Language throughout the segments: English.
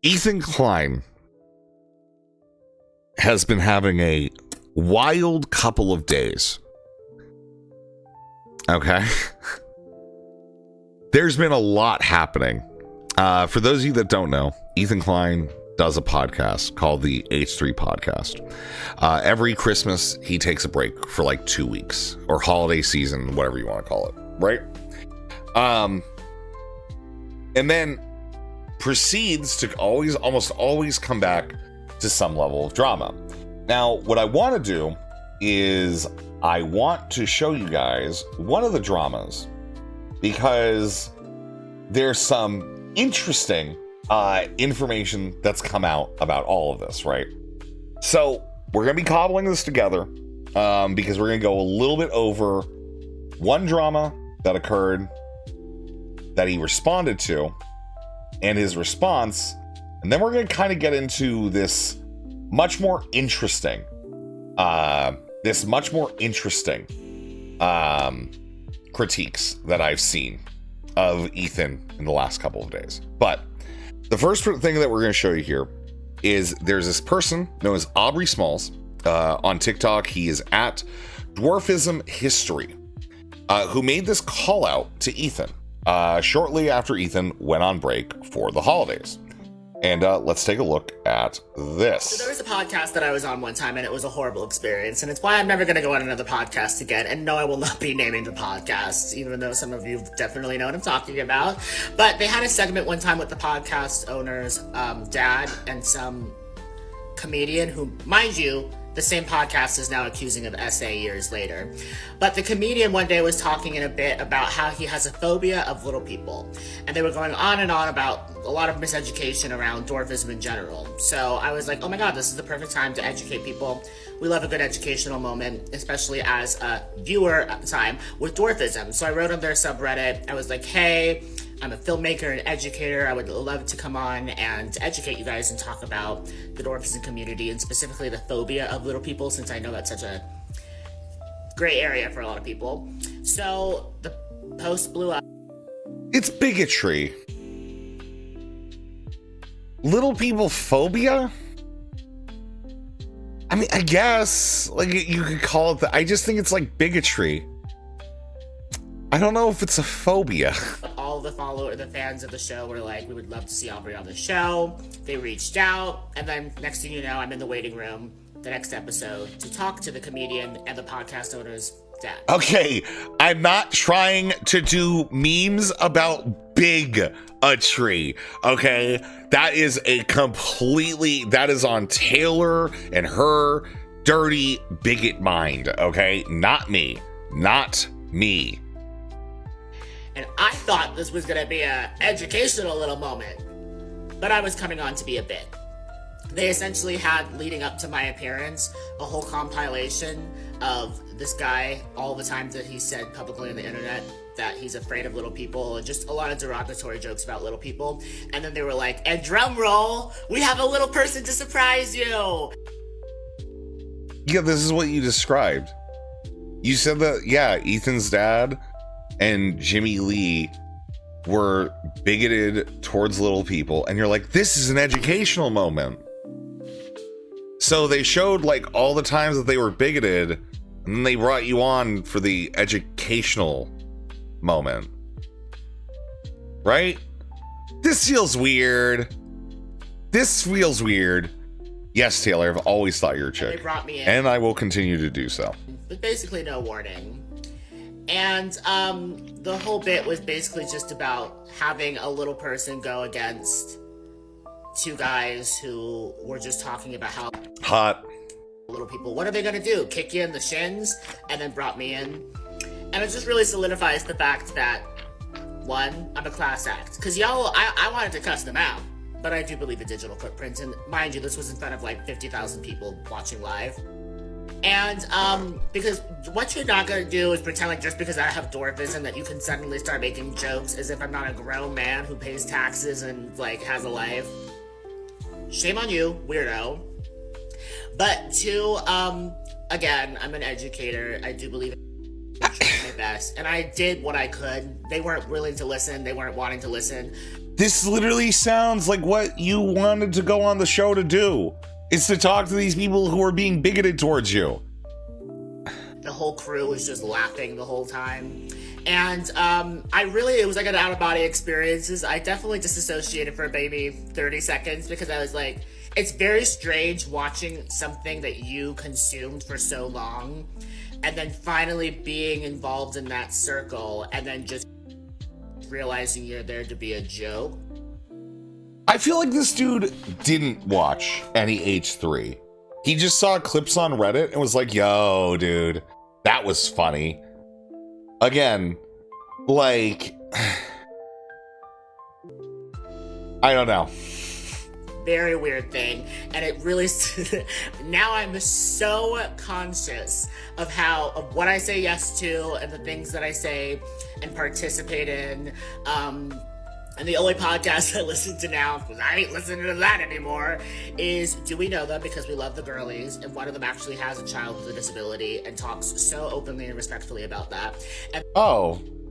Ethan Klein has been having a wild couple of days. Okay. There's been a lot happening. For those of you that don't know, Ethan Klein does a podcast called the H3 Podcast. Every Christmas, he takes a break for like 2 weeks, or holiday season, whatever you want to call it, right? And then proceeds to almost always come back to some level of drama. Now, what I want to do is I want to show you guys one of the dramas, because there's some interesting information that's come out about all of this, right? So we're going to be cobbling this together because we're going to go a little bit over one drama that occurred that he responded to and his response, and then we're going to kind of get into this much more interesting critiques that I've seen of Ethan in the last couple of days. But the first thing that we're going to show you here is there's this person known as Aubrey Smalls on TikTok. He is at Dwarfism History, who made this call out to Ethan shortly after Ethan went on break for the holidays. And let's take a look at this. So there was a podcast that I was on one time, and it was a horrible experience, and it's why I'm never going to go on another podcast again. And no, I will not be naming the podcast, even though some of you definitely know what I'm talking about. But they had a segment one time with the podcast owner's dad and some comedian who, mind you, the same podcast is now accusing of SA years later. But the comedian one day was talking in a bit about how he has a phobia of little people. And they were going on and on about a lot of miseducation around dwarfism in general. So I was like, oh my God, this is the perfect time to educate people. We love a good educational moment, especially as a viewer at the time with dwarfism. So I wrote on their subreddit, I was like, hey, I'm a filmmaker and educator. I would love to come on and educate you guys and talk about the dwarfism community and specifically the phobia of little people, since I know that's such a gray area for a lot of people. So the post blew up. It's bigotry. Little people phobia? I mean, I guess like you could call it that. I just think it's like bigotry. I don't know if it's a phobia. All the fans of the show were like, we would love to see Aubrey on the show. They reached out, and then next thing you know, I'm in the waiting room the next episode to talk to the comedian and the podcast owner's dad. Okay, I'm not trying to do memes about bigotry, okay? That is that is on Taylor and her dirty bigot mind, okay? Not me. And I thought this was going to be an educational little moment, but I was coming on to be a bit. They essentially had, leading up to my appearance, a whole compilation of this guy, all the times that he said publicly on the internet that he's afraid of little people, and just a lot of derogatory jokes about little people. And then they were like, and drum roll, we have a little person to surprise you. Yeah, this is what you described. You said that, yeah, Ethan's dad and Jimmy Lee were bigoted towards little people, and you're like, this is an educational moment. So they showed like all the times that they were bigoted, and then they brought you on for the educational moment, right? This feels weird. Yes, Taylor, I've always thought you're a chick, they brought me in, and I will continue to do so. With basically no warning. And the whole bit was basically just about having a little person go against two guys who were just talking about how hot little people, what are they gonna do? Kick you in the shins? And then brought me in. And it just really solidifies the fact that, one, I'm a class act. Because I wanted to cuss them out, but I do believe in digital footprints. And mind you, this was in front of like 50,000 people watching live. And because what you're not gonna do is pretend like just because I have dwarfism that you can suddenly start making jokes as if I'm not a grown man who pays taxes and like has a life. Shame on you, weirdo. But two, again, I'm an educator. I do believe in my best, and I did what I could. They weren't willing to listen. They weren't wanting to listen. This literally sounds like what you wanted to go on the show to do. It's to talk to these people who are being bigoted towards you. The whole crew was just laughing the whole time. And it was like an out-of-body experience. I definitely disassociated for maybe 30 seconds because I was like, it's very strange watching something that you consumed for so long and then finally being involved in that circle and then just realizing you're there to be a joke. I feel like this dude didn't watch any H3. He just saw clips on Reddit and was like, yo, dude, that was funny. Again, like, I don't know. Very weird thing. And it really, now I'm so conscious of what I say yes to and the things that I say and participate in. And the only podcast I listen to now, because I ain't listening to that anymore, is Do We Know Them? Because we love the girlies, and one of them actually has a child with a disability and talks so openly and respectfully about that. And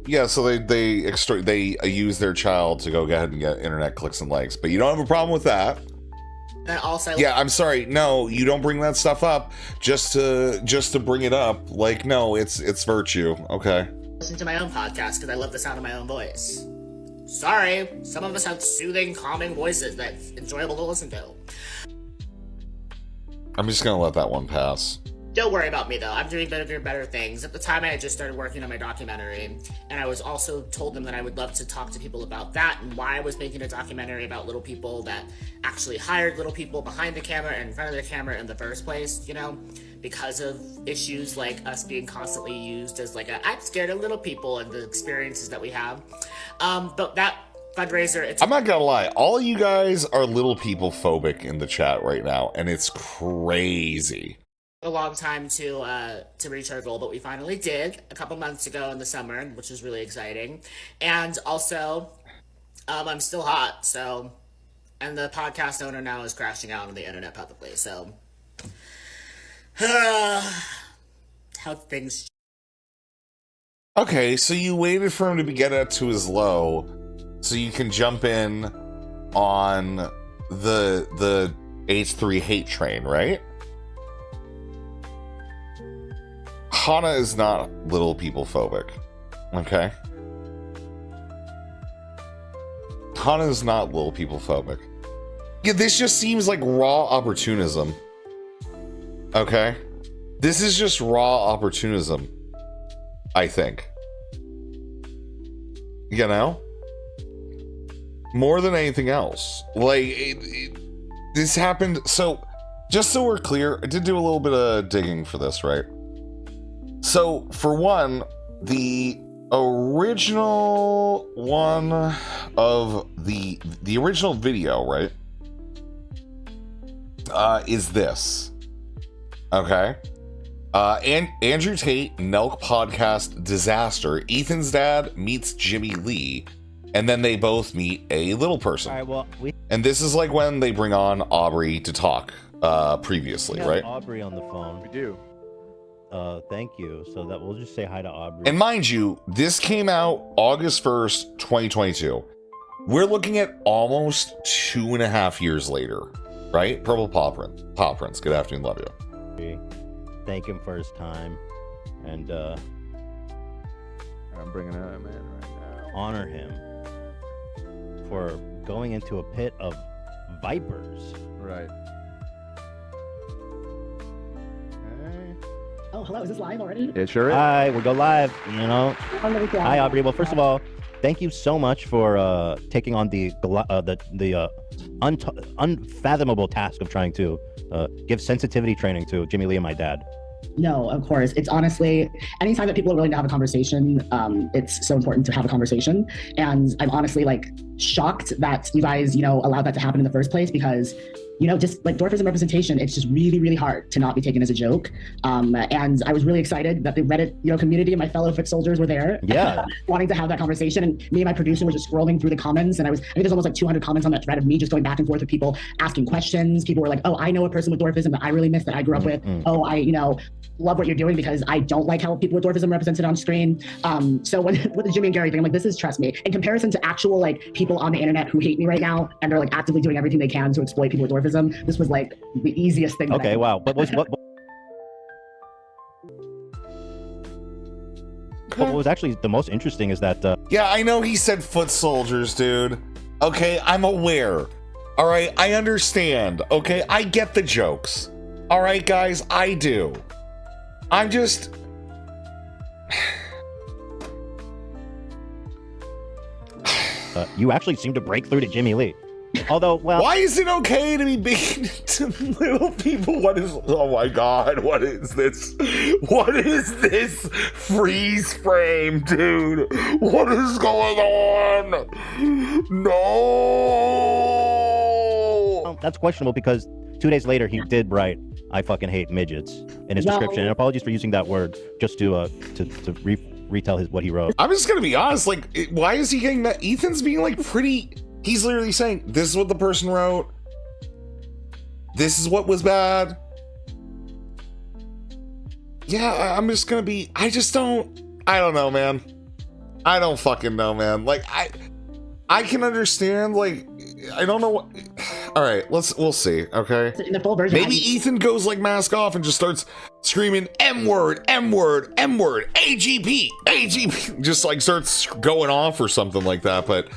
yeah, so they use their child to go ahead and get internet clicks and likes, but you don't have a problem with that. then also, Yeah, I'm sorry. No, you don't bring that stuff up just to bring it up. Like, no, it's virtue. Okay. listen to my own podcast because I love the sound of my own voice. Sorry, some of us have soothing, calming voices that's enjoyable to listen to. I'm just gonna let that one pass. Don't worry about me though, I'm doing bigger and better things. At the time I had just started working on my documentary, and I was also told them that I would love to talk to people about that and why I was making a documentary about little people that actually hired little people behind the camera and in front of the camera in the first place, you know, because of issues like us being constantly used as like I'm scared of little people and the experiences that we have. But that fundraiser, I'm not gonna lie, all of you guys are little people phobic in the chat right now, and it's crazy. A long time to reach our goal, but we finally did a couple months ago in the summer, which was really exciting. And also, I'm still hot, so, and the podcast owner now is crashing out on the internet publicly, so how things. Okay, so you waited for him to get up to his low so you can jump in on the H3 hate train, right? Hana is not little people phobic, okay? Hana is not little people phobic. Yeah, this just seems like raw opportunism, okay? This is just raw opportunism, I think. You know? More than anything else. Like, this happened, so, just so we're clear, I did do a little bit of digging for this, right? So, for one, the original one of the original video, right, is this, okay? And Andrew Tate, Nelk podcast disaster. Ethan's dad meets Jimmy Lee, and then they both meet a little person. All right, and this is like when they bring on Aubrey to talk previously, right? Aubrey on the phone. We do. Thank you. So that we'll just say hi to Aubrey. And mind you, this came out August 1st, 2022. We're looking at almost 2.5 years later, right? Purple Paw Prince. Good afternoon, love you. Thank him for his time, and I'm bringing it up, man, right now. honor him for going into a pit of vipers. Right. Oh, hello. Is this live already? It sure is. Hi, we'll go live. You know. Hi, Aubrey. Well, first of all, thank you so much for taking on the unfathomable task of trying to give sensitivity training to Jimmy Lee and my dad. No, of course. It's honestly, anytime that people are willing to have a conversation, it's so important to have a conversation. And I'm honestly like shocked that you guys, allowed that to happen in the first place, because you know, just like dwarfism representation, it's just really, really hard to not be taken as a joke. And I was really excited that the Reddit, you know, community and my fellow foot soldiers were there, wanting to have that conversation. And me and my producer were just scrolling through the comments, and I think there's almost like 200 comments on that thread of me just going back and forth with people asking questions. People were like, "Oh, I know a person with dwarfism that I really miss that I grew up with. Oh, I, you know, love what you're doing because I don't like how people with dwarfism represented on screen." So with the Jimmy and Gary thing, I'm like, this is, trust me, in comparison to actual like people on the internet who hate me right now and are like actively doing everything they can to exploit people with dwarfism, this was like the easiest thing. Okay, wow. But what was actually the most interesting is that yeah, I know he said foot soldiers, dude. Okay, I'm aware. All right, I understand. Okay, I get the jokes. All right, guys, I do. I'm just... you actually seem to break through to Jimmy Lee. Although, well... Why is it okay to be beaten to little people? What is... Oh my god, what is this? What is this freeze frame, dude? What is going on? No! That's questionable because 2 days later he did write, "I fucking hate midgets" in his description. And apologies for using that word just to retell what he wrote. I'm just gonna be honest, like, why is he getting that? Ethan's being like pretty... He's literally saying, this is what the person wrote. This is what was bad. Yeah, I'm just gonna be... I don't know, man. I don't fucking know, man. Like, I can understand, like, I don't know what... All right, we'll see, okay? In the full version, maybe Ethan goes, like, mask off and just starts screaming, M-word, M-word, M-word, AGP, AGP. Just, like, starts going off or something like that, but...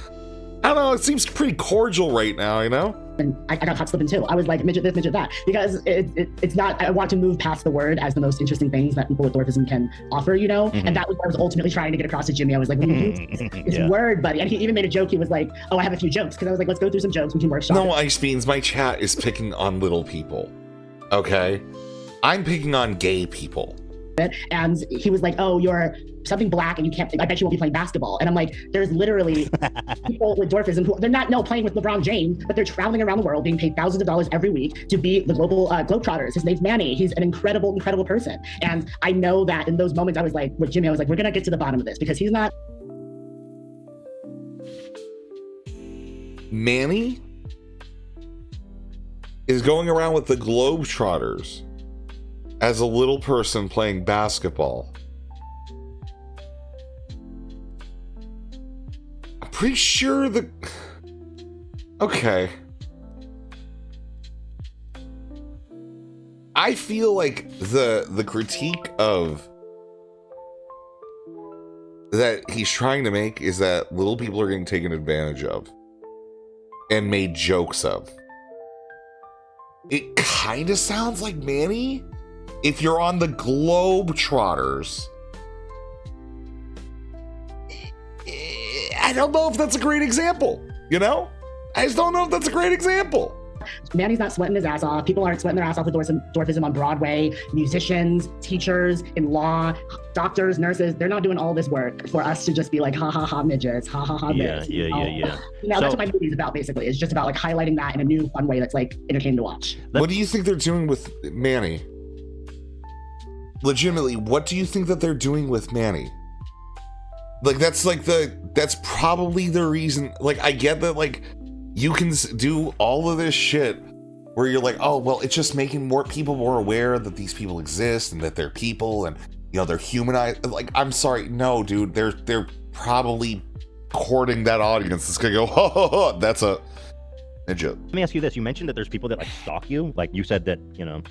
I don't know, it seems pretty cordial right now, you know? And I got caught slipping too. I was like, midget this, midget that. Because it's not, I want to move past the word as the most interesting things that people with dwarfism can offer, you know? And that was what I was ultimately trying to get across to Jimmy. I was like, it's word, buddy. And he even made a joke. He was like, oh, I have a few jokes. Because I was like, let's go through some jokes. We can workshop. No, Ice Beans, my chat is picking on little people, okay? I'm picking on gay people. And he was like, oh, you're something black and you can't, I bet you won't be playing basketball. And I'm like, there's literally people with dwarfism who, they're not playing with LeBron James, but they're traveling around the world being paid thousands of dollars every week to be the global Globetrotters. His name's Manny. He's an incredible, incredible person. And I know that in those moments I was like, with Jimmy, I was like, we're gonna get to the bottom of this because he's not. Manny is going around with the Globetrotters as a little person playing basketball. I'm pretty sure okay. I feel like the critique of that he's trying to make is that little people are getting taken advantage of and made jokes of. It kind of sounds like Manny. If you're on the Globetrotters, I don't know if that's a great example, you know? I just don't know if that's a great example. Manny's not sweating his ass off. People aren't sweating their ass off with dwarfism on Broadway. Musicians, teachers, in law, doctors, nurses, they're not doing all this work for us to just be like, ha ha ha midgets, ha ha ha midgets. Yeah. Now, that's what my movie's about, basically. It's just about like highlighting that in a new, fun way that's like entertaining to watch. What do you think they're doing with Manny? Legitimately, what do you think that they're doing with Manny? Like, that's probably the reason. Like, I get that, like, you can do all of this shit where you're like, oh, well, it's just making more people more aware that these people exist and that they're people and, you know, they're humanized. Like, I'm sorry, no, dude, they're probably courting that audience that's gonna go, ho, ho, ho, that's a midget. Let me ask you this. You mentioned that there's people that, like, stalk you. Like, you said that, you know...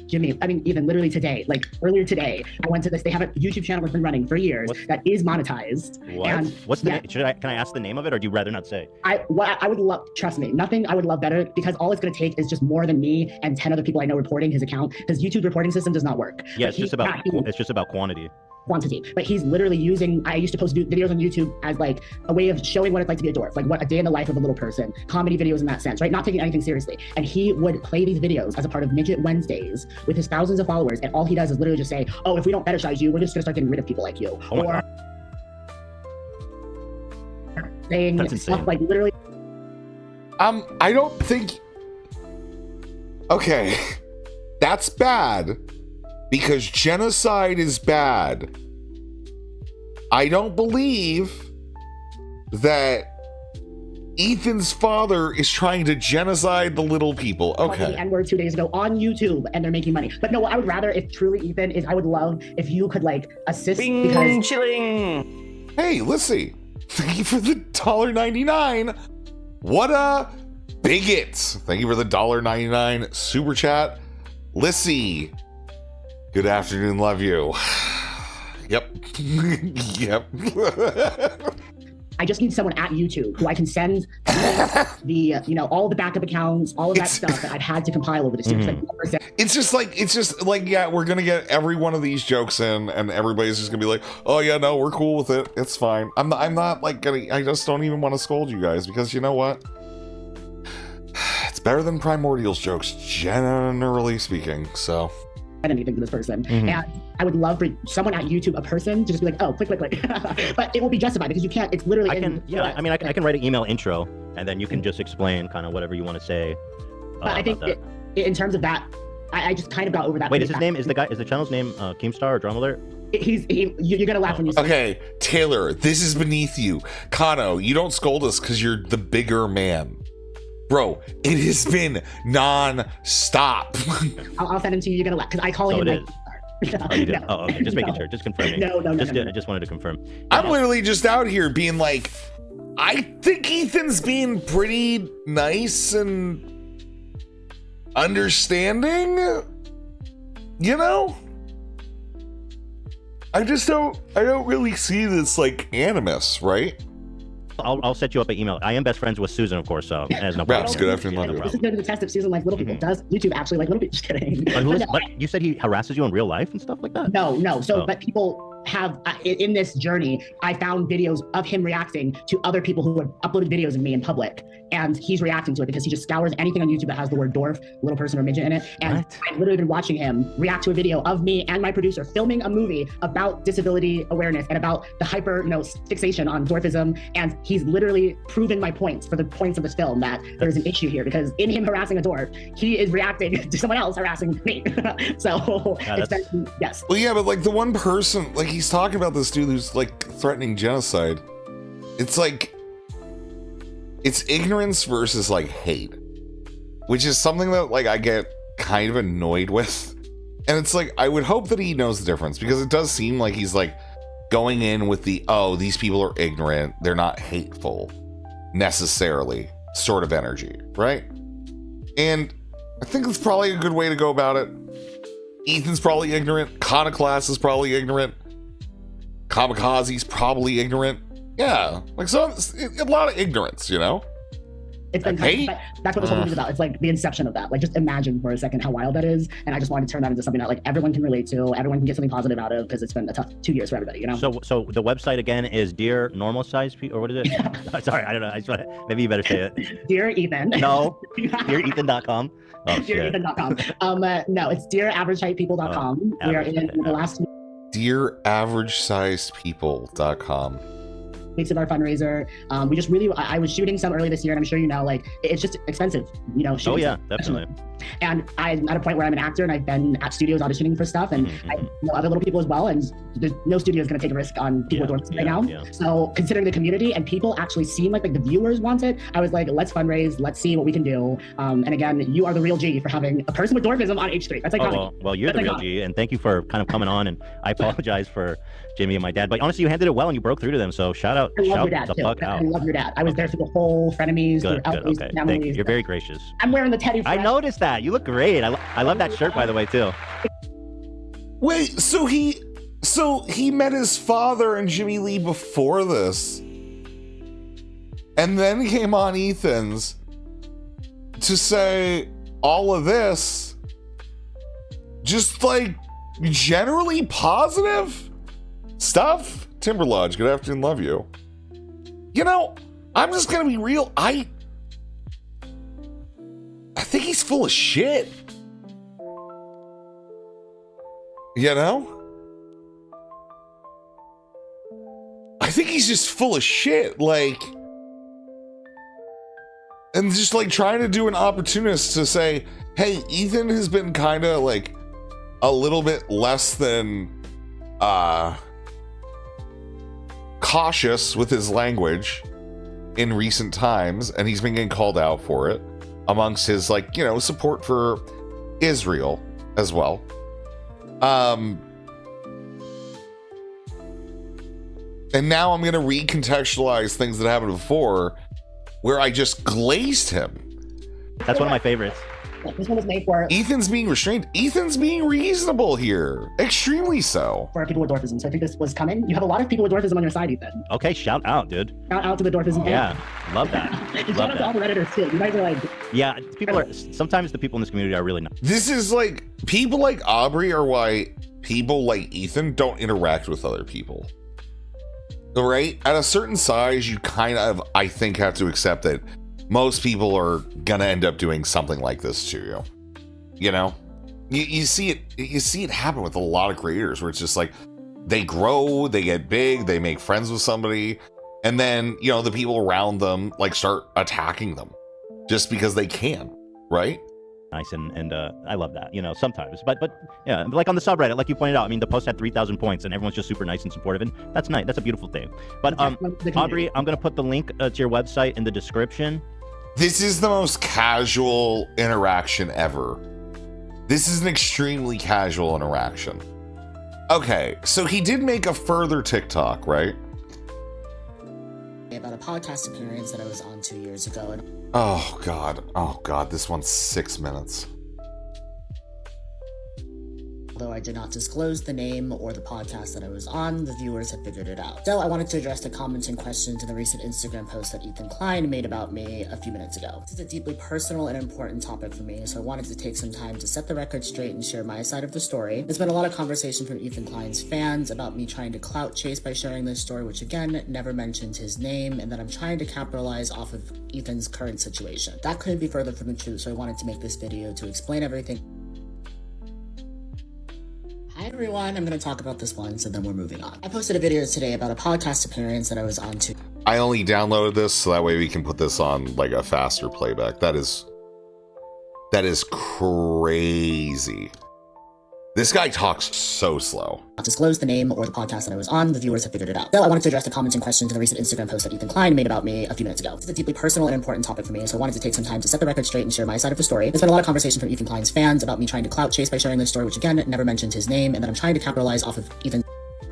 Jimmy, I mean, even literally today, like earlier today, I went to this. They have a YouTube channel that's been running for years that is monetized. What? And what's the name? Can I ask the name of it, or do you rather not say? I would love, trust me, nothing I would love better, because all it's going to take is just more than me and 10 other people I know reporting his account, because YouTube's reporting system does not work. Yeah, it's just about quantity. But he's literally using, I used to post videos on YouTube as like a way of showing what it's like to be a dwarf, like what a day in the life of a little person, comedy videos in that sense, right? Not taking anything seriously. And he would play these videos as a part of Midget Wednesdays with his thousands of followers. And all he does is literally just say, oh, if we don't fetishize you, we're just gonna start getting rid of people like you. Oh, or saying stuff like literally. I don't think Okay, that's bad because genocide is bad. I don't believe that Ethan's father is trying to genocide the little people. Okay. The N-word 2 days ago on YouTube, and they're making money. But no, I would rather, if truly Ethan is, I would love if you could like assist because chilling. Hey, Lissy, thank you for the $1.99. What a bigot. Thank you for the $1.99 super chat. Lissy, good afternoon, love you. Yep. Yep. I just need someone at YouTube who I can send the, you know, all the backup accounts, all of that stuff that I've had to compile over this year. It's just like, yeah, we're going to get every one of these jokes in and everybody's just going to be like, oh yeah, no, we're cool with it. It's fine. I'm not like I just don't even want to scold you guys because you know what? It's better than Primordial's jokes, generally speaking, so. Anything to this person. And I would love for someone at YouTube, a person, to just be like, oh, click. But it will be justified because you can't, it's literally. I can write an email intro and then you can just explain kind of whatever you want to say. But I think in terms of that, I just kind of got over that. Wait, is the channel's name Keemstar or Drama Alert? You're gonna laugh when you say okay, Taylor, this is beneath you. Kano, you don't scold us because you're the bigger man. Bro, it has been non-stop. I'll send him to you. You're gonna laugh because I call him. Oh, you did? Oh, okay. Just making sure. Just confirming. No. I just wanted to confirm. I'm literally just out here being like, I think Ethan's being pretty nice and understanding. You know? I don't really see this like animus, right? I'll set you up an email. I am best friends with Susan, of course, so it has no problem. Raps, good afternoon. This is going to the test if Susan likes little people. Does YouTube actually like little people? Just kidding. But you said he harasses you in real life and stuff like that? No. So, but people have in this journey, I found videos of him reacting to other people who have uploaded videos of me in public, and he's reacting to it because he just scours anything on YouTube that has the word dwarf, little person, or midget in it. And I've literally been watching him react to a video of me and my producer filming a movie about disability awareness and about the hyper, fixation on dwarfism. And he's literally proven my points for the points of this film that there's an issue here because in him harassing a dwarf, he is reacting to someone else harassing me. So yes. Well, yeah, but like the one person, like he's talking about this dude who's like threatening genocide. It's like, it's ignorance versus like hate, which is something that like I get kind of annoyed with. And it's like, I would hope that he knows the difference because it does seem like he's like going in with the, oh, these people are ignorant, they're not hateful necessarily sort of energy, right? And I think that's probably a good way to go about it. Ethan's probably ignorant. Conoclast is probably ignorant. Kamikaze's probably ignorant. Yeah, like so a lot of ignorance, you know? It's been that's what this whole movie is about. It's like the inception of that. Like just imagine for a second how wild that is. And I just wanted to turn that into something that like everyone can relate to, everyone can get something positive out of because it's been a tough 2 years for everybody, you know? So the website again is Dear Normal Size People, or what is it? Sorry, I don't know. Maybe you better say it. Dear Ethan. No, dearethan.com. Oh, dearethan.com. No, it's dearaverageheighpeople.com. We are in the last dearaveragesizepeople.com. weeks of our fundraiser. We just really, I was shooting some early this year, and I'm sure you know, like it's just expensive, Oh yeah, definitely. And I'm at a point where I'm an actor, and I've been at studios auditioning for stuff, and I know other little people as well. And there's no studio is going to take a risk on people with dwarfism right now. So considering the community and people actually seem like the viewers want it, I was like, let's fundraise, let's see what we can do. And again, you are the real G for having a person with dwarfism on H3. That's like well, you're the real G, and thank you for kind of coming on. And I apologize for Jimmy and my dad, but honestly, you handled it well and you broke through to them. So shout out, I love your dad too. I love your dad. I was there through the whole frenemies, good, okay. Thank you. You're very gracious. I'm wearing the Teddy. I noticed that. You look great. I love that shirt, by the way, too. Wait, so he met his father and Jimmy Lee before this, and then came on Ethan's to say all of this, just like generally positive stuff. Timber Lodge, good afternoon, love you. You know, I'm just gonna be real. I think he's full of shit. You know? I think he's just full of shit. Like, And just like trying to do an opportunist to say, hey, Ethan has been kind of like a little bit less than cautious with his language in recent times, and he's been getting called out for it amongst his, like, you know, support for Israel as well. And now I'm going to recontextualize things that happened before where I just glazed him. That's one of my favorites. This one was made for Ethan's being restrained. Ethan's being reasonable here. Extremely so. people with dwarfism. So I think this was coming. You have a lot of people with dwarfism on your side, Ethan. Okay, shout out, dude. Shout out to the dwarfism. Yeah, love that. And Love shout out to all that. the Redditors too. You guys are like, Yeah, people are, sometimes the people in this community are really nice. This is like, people like Aubrey are why people like Ethan don't interact with other people. Right? At a certain size, you kind of, I think, have to accept that most people are gonna end up doing something like this to you. You know? You see it happen with a lot of creators where it's just like they grow, they get big, they make friends with somebody, and then, you know, the people around them like start attacking them just because they can, right? Nice, and I love that, you know, sometimes. But yeah, like on the subreddit, like you pointed out, I mean, the post had 3,000 points and everyone's just super nice and supportive, and that's nice. That's a beautiful thing. But Aubrey, I'm gonna put the link to your website in the description. This is the most casual interaction ever. This is an extremely casual interaction. Okay, so he did make a further TikTok, right? About a podcast appearance that I was on 2 years ago. And Oh God, this one's 6 minutes. although I did not disclose the name or the podcast that I was on, the viewers have figured it out. So I wanted to address the comments and questions in the recent Instagram post that Ethan KLEIN made about me a few minutes ago. This is a deeply personal and important topic for me, so I wanted to take some time to set the record straight and share my side of the story. There's been a lot of conversation from Ethan KLEIN's fans about me trying to clout chase by sharing this story, which again, never mentioned his name, and that I'm trying to capitalize off of Ethan's current situation. That couldn't be further from the truth, so I wanted to make this video to explain everything. Hi everyone, I'm going to talk about this once and then we're moving on. I posted a video today about a podcast appearance that I was on to. I only downloaded this so that way we can put this on like a faster playback. That is crazy. This guy talks so slow. Not disclose the name or the podcast that I was on, the viewers have figured it out. So I wanted to address the comments and questions in the recent Instagram post that Ethan KLEIN made about me a few minutes ago. This is a deeply personal and important topic for me, so I wanted to take some time to set the record straight and share my side of the story. There's been a lot of conversation from Ethan KLEIN's fans about me trying to clout chase by sharing this story, which again, never mentioned his name, and that I'm trying to capitalize off of Ethan.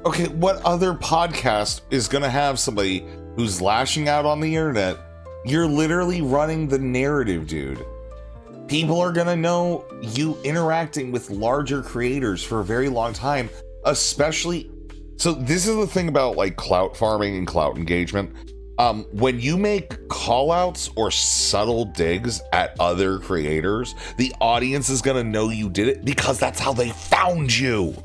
Okay, what other podcast is gonna have somebody who's lashing out on the internet? You're literally running the narrative, dude. People are gonna know you interacting with larger creators for a very long time, especially. So this is the thing about like clout farming and clout engagement. When you make call outs or subtle digs at other creators, the audience is gonna know you did it because that's how they found you.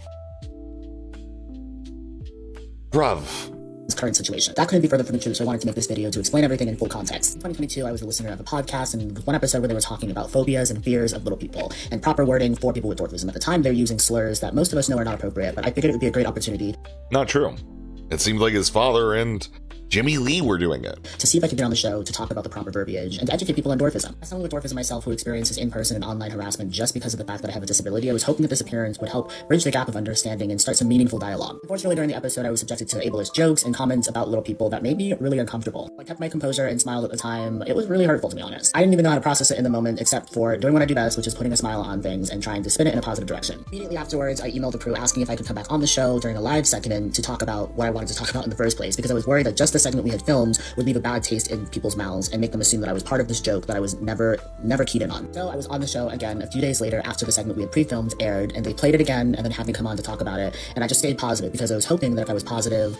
Bruv. His current situation. That couldn't be further from the truth, so I wanted to make this video to explain everything in full context. In 2022, I was a listener of a podcast, and there was one episode where they were talking about phobias and fears of little people, and proper wording for people with dwarfism. At the time, they're using slurs that most of us know are not appropriate, but I figured it would be a great opportunity. Not true. It seems like his father and Jimmy Lee were doing it. To see if I could get on the show to talk about the proper verbiage and to educate people on dwarfism. As someone with dwarfism myself who experiences in-person and online harassment just because of the fact that I have a disability, I was hoping that this appearance would help bridge the gap of understanding and start some meaningful dialogue. Unfortunately, during the episode, I was subjected to ableist jokes and comments about little people that made me really uncomfortable. I kept my composure and smiled at the time. It was really hurtful, to be honest. I didn't even know how to process it in the moment, except for doing what I do best, which is putting a smile on things and trying to spin it in a positive direction. Immediately afterwards, I emailed the crew asking if I could come back on the show during a live segment to talk about what I wanted to talk about in the first place, because I was worried that just the segment we had filmed would leave a bad taste in people's mouths and make them assume that I was part of this joke that I was never keyed in on. So I was on the show again a few days later after the segment we had pre-filmed aired, and they played it again and then had me come on to talk about it, and I just stayed positive because I was hoping that if I was positive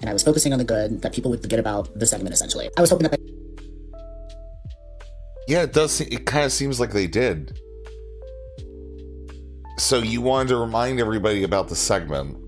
and I was focusing on the good, that people would forget about the segment essentially. I was hoping that Yeah, it does. It kind of seems like they did. So you wanted to remind everybody about the segment,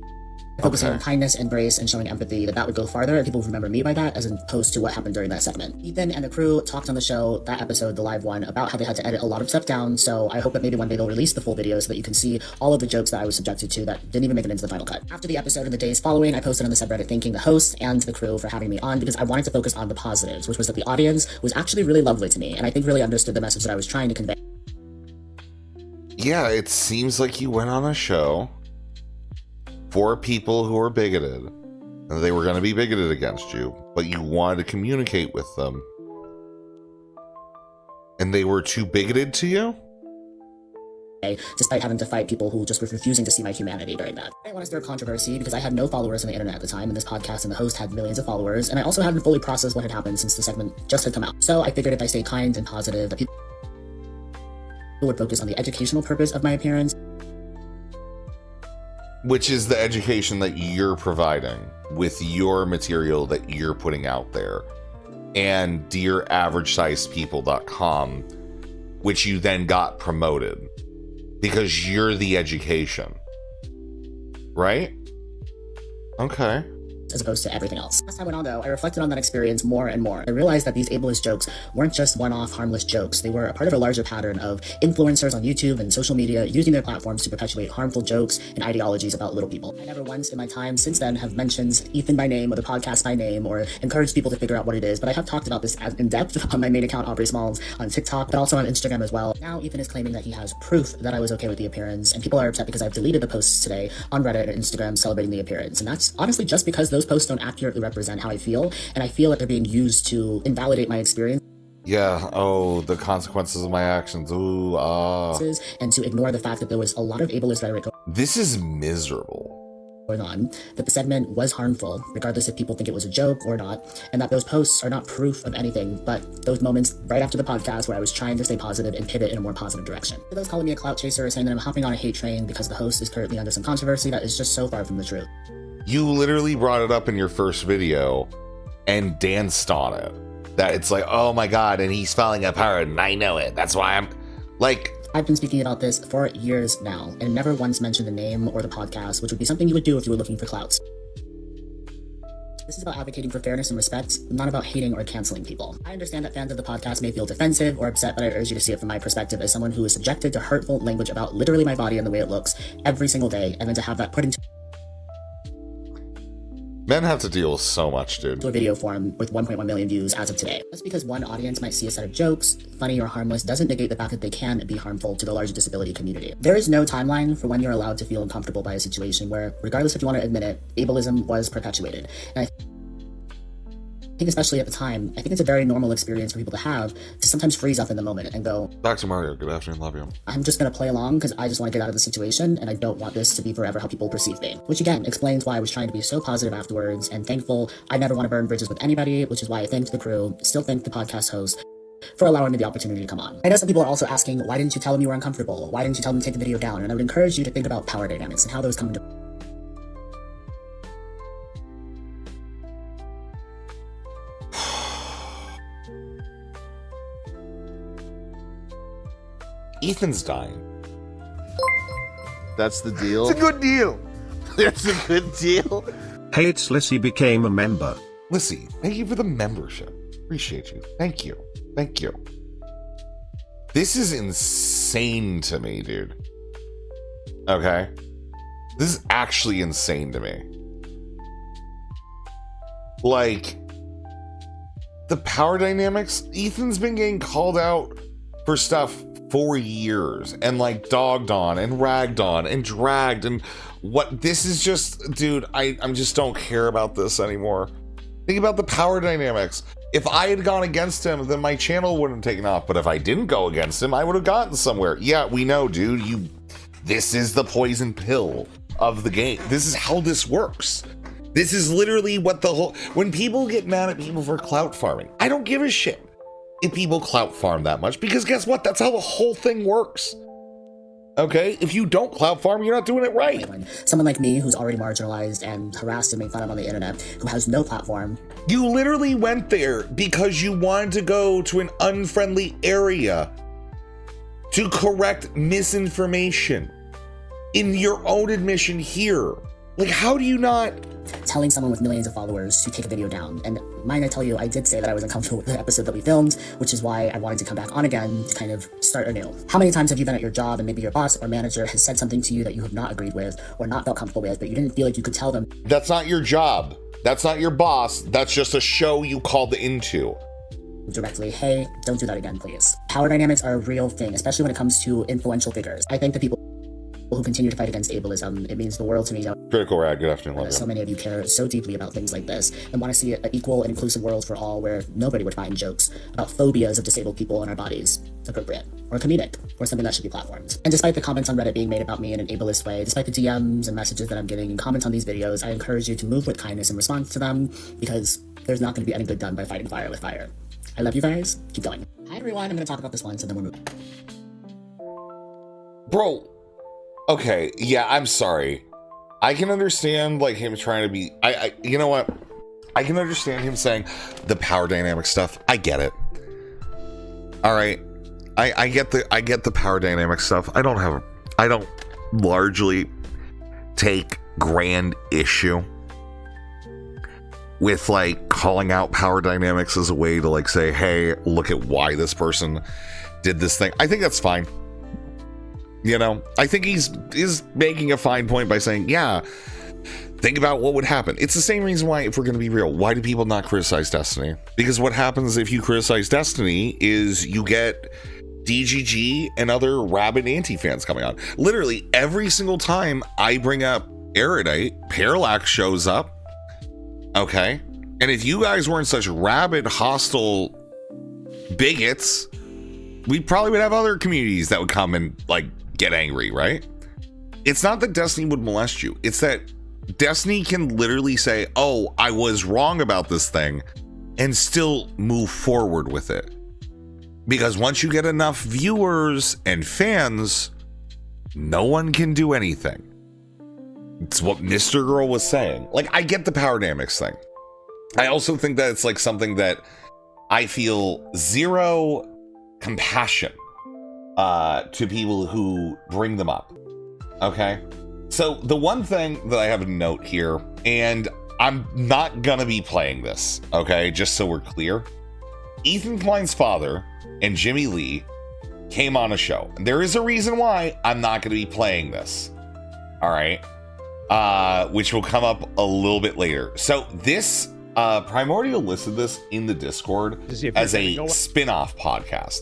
focusing on kindness and grace and showing empathy, that would go farther and people would remember me by that as opposed to what happened during that segment. Ethan and the crew talked on the show, that episode, the live one, about how they had to edit a lot of stuff down, so I hope that maybe one day they'll release the full video so that you can see all of the jokes that I was subjected to that didn't even make it into the final cut. After the episode and the days following, I posted on the subreddit thanking the host and the crew for having me on because I wanted to focus on the positives, which was that the audience was actually really lovely to me and I think really understood the message that I was trying to convey. Yeah, it seems like you went on a show for people who are bigoted, and they were going to be bigoted against you, but you wanted to communicate with them, and they were too bigoted to you? Despite having to fight people who just were refusing to see my humanity during that. I didn't want to stir controversy because I had no followers on the internet at the time, and this podcast and the host had millions of followers, and I also hadn't fully processed what had happened since the segment just had come out. So I figured if I stayed kind and positive, that people would focus on the educational purpose of my appearance. Which is the education that you're providing with your material that you're putting out there. And dearaverage-sized-people.com, which you then got promoted because you're the education. Right? Okay. As opposed to everything else. As time went on though, I reflected on that experience more and more. I realized that these ableist jokes weren't just one-off harmless jokes. They were a part of a larger pattern of influencers on YouTube and social media using their platforms to perpetuate harmful jokes and ideologies about little people. I never once in my time since then have mentioned Ethan by name or the podcast by name or encouraged people to figure out what it is, but I have talked about this in depth on my main account, Aubrey Smalls, on TikTok, but also on Instagram as well. Now Ethan is claiming that he has proof that I was okay with the appearance, and people are upset because I've deleted the posts today on Reddit and Instagram celebrating the appearance, and that's honestly just because those posts don't accurately represent how I feel, and I feel that they're being used to invalidate my experience. Yeah, oh, the consequences of my actions. Ooh, and to ignore the fact that there was a lot of ableist rhetoric this is miserable. going on, that the segment was harmful, regardless if people think it was a joke or not, and that those posts are not proof of anything, but those moments right after the podcast where I was trying to stay positive and pivot in a more positive direction. For those calling me a clout chaser or saying that I'm hopping on a hate train because the host is currently under some controversy, that is just so far from the truth. You literally brought it up in your first video and danced on it. That it's like, oh my god, and he's falling apart, and I know it. That's why I'm like... I've been speaking about this for years now, and never once mentioned the name or the podcast, which would be something you would do if you were looking for clouts. This is about advocating for fairness and respect, not about hating or canceling people. I understand that fans of the podcast may feel defensive or upset, but I urge you to see it from my perspective as someone who is subjected to hurtful language about literally my body and the way it looks every single day, and then to have that put into Men have to deal with so much, dude. a video form with 1.1 million views as of today. Just because one audience might see a set of jokes, funny or harmless, doesn't negate the fact that they can be harmful to the larger disability community. There is no timeline for when you're allowed to feel uncomfortable by a situation where, regardless if you want to admit it, ableism was perpetuated. And I think especially at the time, I think it's a very normal experience for people to have, to sometimes freeze up in the moment and go, Back to Mario, good afternoon, love you. I'm just going to play along because I just want to get out of the situation and I don't want this to be forever how people perceive me. Which again, explains why I was trying to be so positive afterwards and thankful. I never want to burn bridges with anybody, which is why I thanked the crew, still thank the podcast host for allowing me the opportunity to come on. I know some people are also asking, why didn't you tell them you were uncomfortable? Why didn't you tell them to take the video down? And I would encourage you to think about power dynamics and how those come into Ethan's dying. That's the deal. It's a good deal. It's a good deal. Hey, it's Lissy became a member. Lissy, thank you for the membership. Appreciate you. Thank you. Thank you. This is insane to me, dude. Okay? This is actually insane to me. Like, the power dynamics, Ethan's been getting called out for stuff for years and like dogged on and ragged on and dragged, and what this is just, dude, I'm just don't care about this anymore. Think about the power dynamics. If I had gone against him, then my channel wouldn't have taken off, but if I didn't go against him, I would have gotten somewhere. Yeah, we know, dude, this is the poison pill of the game. This is how this works. This is literally what when people get mad at people for clout farming, I don't give a shit if people clout farm that much, because guess what? That's how the whole thing works. Okay? If you don't clout farm, you're not doing it right. Someone like me, who's already marginalized and harassed and made fun of on the internet, who has no platform. You literally went there because you wanted to go to an unfriendly area to correct misinformation. In your own admission here, Like, how do you not? Telling someone with millions of followers to take a video down. And mind I tell you, I did say that I was uncomfortable with the episode that we filmed, which is why I wanted to come back on again to kind of start anew. How many times have you been at your job and maybe your boss or manager has said something to you that you have not agreed with or not felt comfortable with, but you didn't feel like you could tell them? That's not your job. That's not your boss. That's just a show you called into. Directly, hey, don't do that again, please. Power dynamics are a real thing, especially when it comes to influential figures. I think the people who continue to fight against ableism, it means the world to me. Critical Rad, good afternoon. Love So many of you care so deeply about things like this and want to see an equal and inclusive world for all where nobody would find jokes about phobias of disabled people in our bodies appropriate or comedic or something that should be platformed. And despite the comments on Reddit being made about me in an ableist way, despite the DMs and messages that I'm getting and comments on these videos, I encourage you to move with kindness in response to them because there's not going to be any good done by fighting fire with fire. I love you guys. Keep going. Hi everyone. I'm going to talk about this once and then we'll move. Bro, okay, yeah, I'm sorry. I can understand like him trying to be. You know what? I can understand him saying the power dynamic stuff. I get it. All right, I get the power dynamic stuff. I don't largely take grand issue with like calling out power dynamics as a way to like say, hey, look at why this person did this thing. I think that's fine. You know, I think he's making a fine point by saying, yeah, think about what would happen. It's the same reason why, if we're going to be real, why do people not criticize Destiny? Because what happens if you criticize Destiny is you get DGG and other rabid anti-fans coming on. Literally every single time I bring up Erudite, Parallax shows up. Okay. And if you guys weren't such rabid, hostile bigots, we probably would have other communities that would come and like get angry, right? It's not that Destiny would molest you. It's that Destiny can literally say, oh, I was wrong about this thing and still move forward with it. Because once you get enough viewers and fans, no one can do anything. It's what Mr. Girl was saying. Like, I get the power dynamics thing. I also think that it's like something that I feel zero compassion to people who bring them up. Okay, so the one thing that I have a note here, and I'm not gonna be playing this, okay, just so we're clear. Ethan Klein's father and Jimmy Lee came on a show. There is a reason why I'm not gonna be playing this, all right, which will come up a little bit later. So this Primordial listed this in the Discord as a spin-off podcast.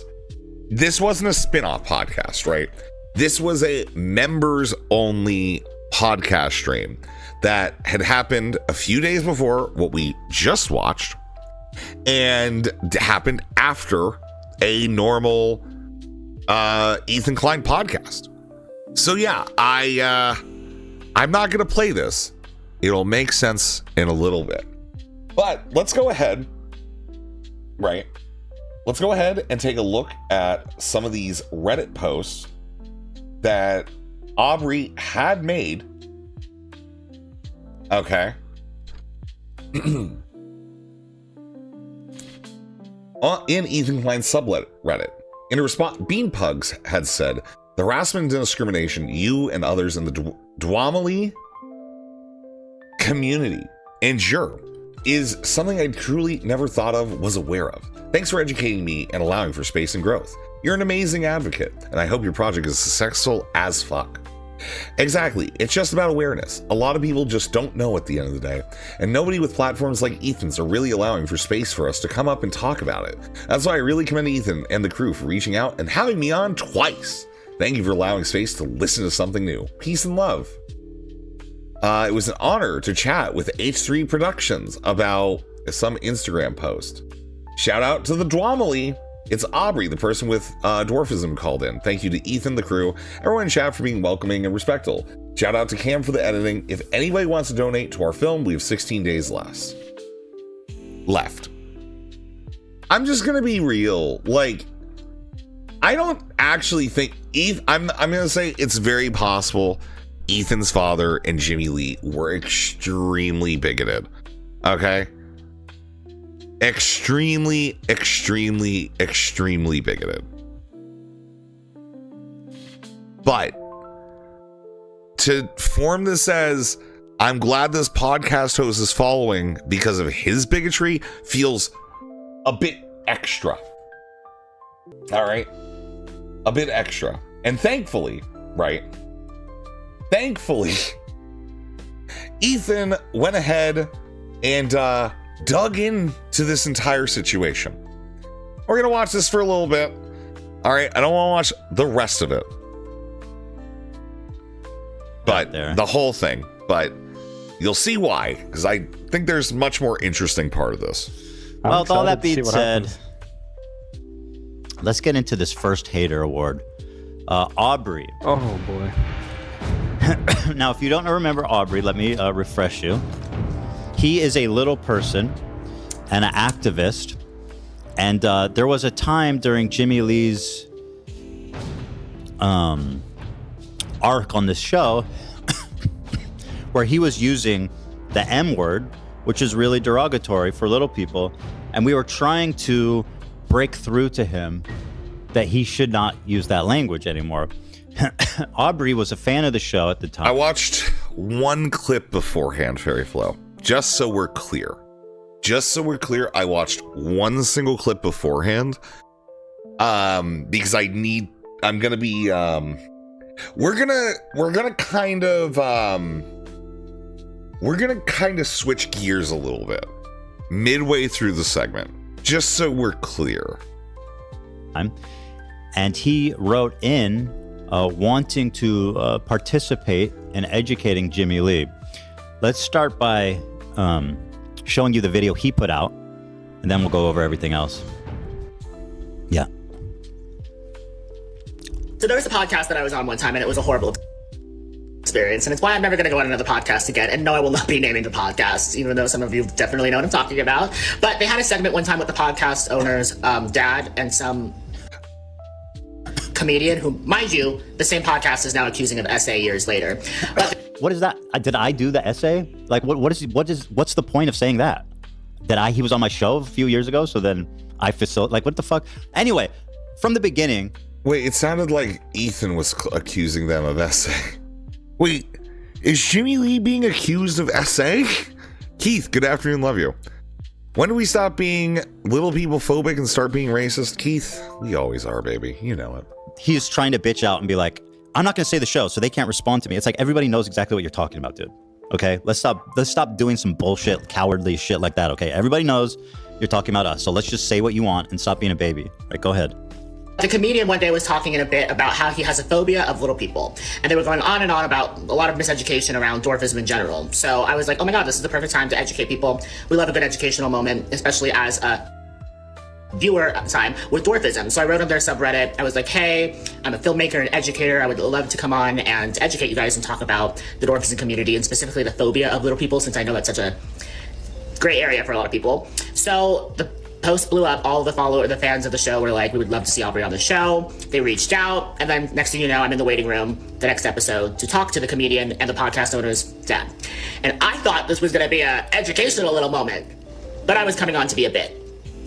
This wasn't a spin-off podcast, right? This was a members-only podcast stream that had happened a few days before what we just watched and happened after a normal Ethan Klein podcast. So yeah, I'm not going to play this. It'll make sense in a little bit. But let's go ahead, right? Let's go ahead and take a look at some of these Reddit posts that Aubrey had made. Okay. In Ethan Klein's subreddit. In a response, Beanpugs had said, the harassment and discrimination you and others in the Dwamali community endure is something I truly never thought of, was aware of. Thanks for educating me and allowing for space and growth. You're an amazing advocate, and I hope your project is successful as fuck. Exactly, it's just about awareness. A lot of people just don't know at the end of the day, and nobody with platforms like Ethan's are really allowing for space for us to come up and talk about it. That's why I really commend Ethan and the crew for reaching out and having me on twice. Thank you for allowing space to listen to something new. Peace and love. It was an honor to chat with H3 Productions about some Instagram post. Shout out to the Dwamali. It's Aubrey, the person with dwarfism, called in. Thank you to Ethan, the crew, everyone in chat for being welcoming and respectful. Shout out to Cam for the editing. If anybody wants to donate to our film, we have 16 days left. I'm just gonna be real. Like, I don't actually think I'm gonna say it's very possible Ethan's father and Jimmy Lee were extremely bigoted. Okay? Extremely bigoted. But to form this as I'm glad this podcast host is following because of his bigotry feels a bit extra. All right? A bit extra. And thankfully, right? Thankfully, Ethan went ahead and dug into this entire situation. We're going to watch this for a little bit. All right? I don't want to watch the rest of it. But the whole thing. But you'll see why, because I think there's much more interesting part of this. Well, with all that being said, let's get into this first hater award. Aubrey. Oh, boy. Now, if you don't remember Aubrey, let me refresh you. He is a little person and an activist. And there was a time during Jimmy Lee's arc on this show where he was using the M word, which is really derogatory for little people. And we were trying to break through to him that he should not use that language anymore. Aubrey was a fan of the show at the time. I watched one clip beforehand, Fairy Flow, just so we're clear. Just so we're clear, I watched one single clip beforehand because I'm gonna be we're gonna kind of switch gears a little bit midway through the segment, just so we're clear. And he wrote in wanting to participate in educating Jimmy Lee. Let's start by showing you the video he put out, and then we'll go over everything else. Yeah. So there was a podcast that I was on one time, and it was a horrible experience, and it's why I'm never going to go on another podcast again. And no, I will not be naming the podcast, even though some of you definitely know what I'm talking about. But they had a segment one time with the podcast owner's dad and some comedian who, mind you, the same podcast is now accusing of SA years later. What is that? Did I do the essay? Like, what's the point of saying that? He was on my show a few years ago, so then I facilitate. Like, what the fuck? Anyway, from the beginning. Wait, it sounded like Ethan was accusing them of SA. Wait, is Jimmy Lee being accused of SA? Keith, good afternoon, love you. When do we stop being little people phobic and start being racist? Keith, we always are, baby. You know it. He's trying to bitch out and be like, I'm not going to say the show, so they can't respond to me. It's like, everybody knows exactly what you're talking about, dude. Okay, let's stop doing some bullshit, cowardly shit like that. Okay, everybody knows you're talking about us, so let's just say what you want and stop being a baby. All right, go ahead. The comedian one day was talking in a bit about how he has a phobia of little people. And they were going on and on about a lot of miseducation around dwarfism in general. So I was like, oh my God, this is the perfect time to educate people. We love a good educational moment, especially as a viewer at the time with dwarfism. So I wrote on their subreddit. I was like, hey, I'm a filmmaker and educator. I would love to come on and educate you guys and talk about the dwarfism community and specifically the phobia of little people, since I know that's such a gray area for a lot of people. So the post blew up. All the fans of the show were like, we would love to see Aubrey on the show. They reached out, and then next thing you know, I'm in the waiting room the next episode to talk to the comedian and the podcast owner's dad. And I thought this was going to be an educational little moment, but I was coming on to be a bit.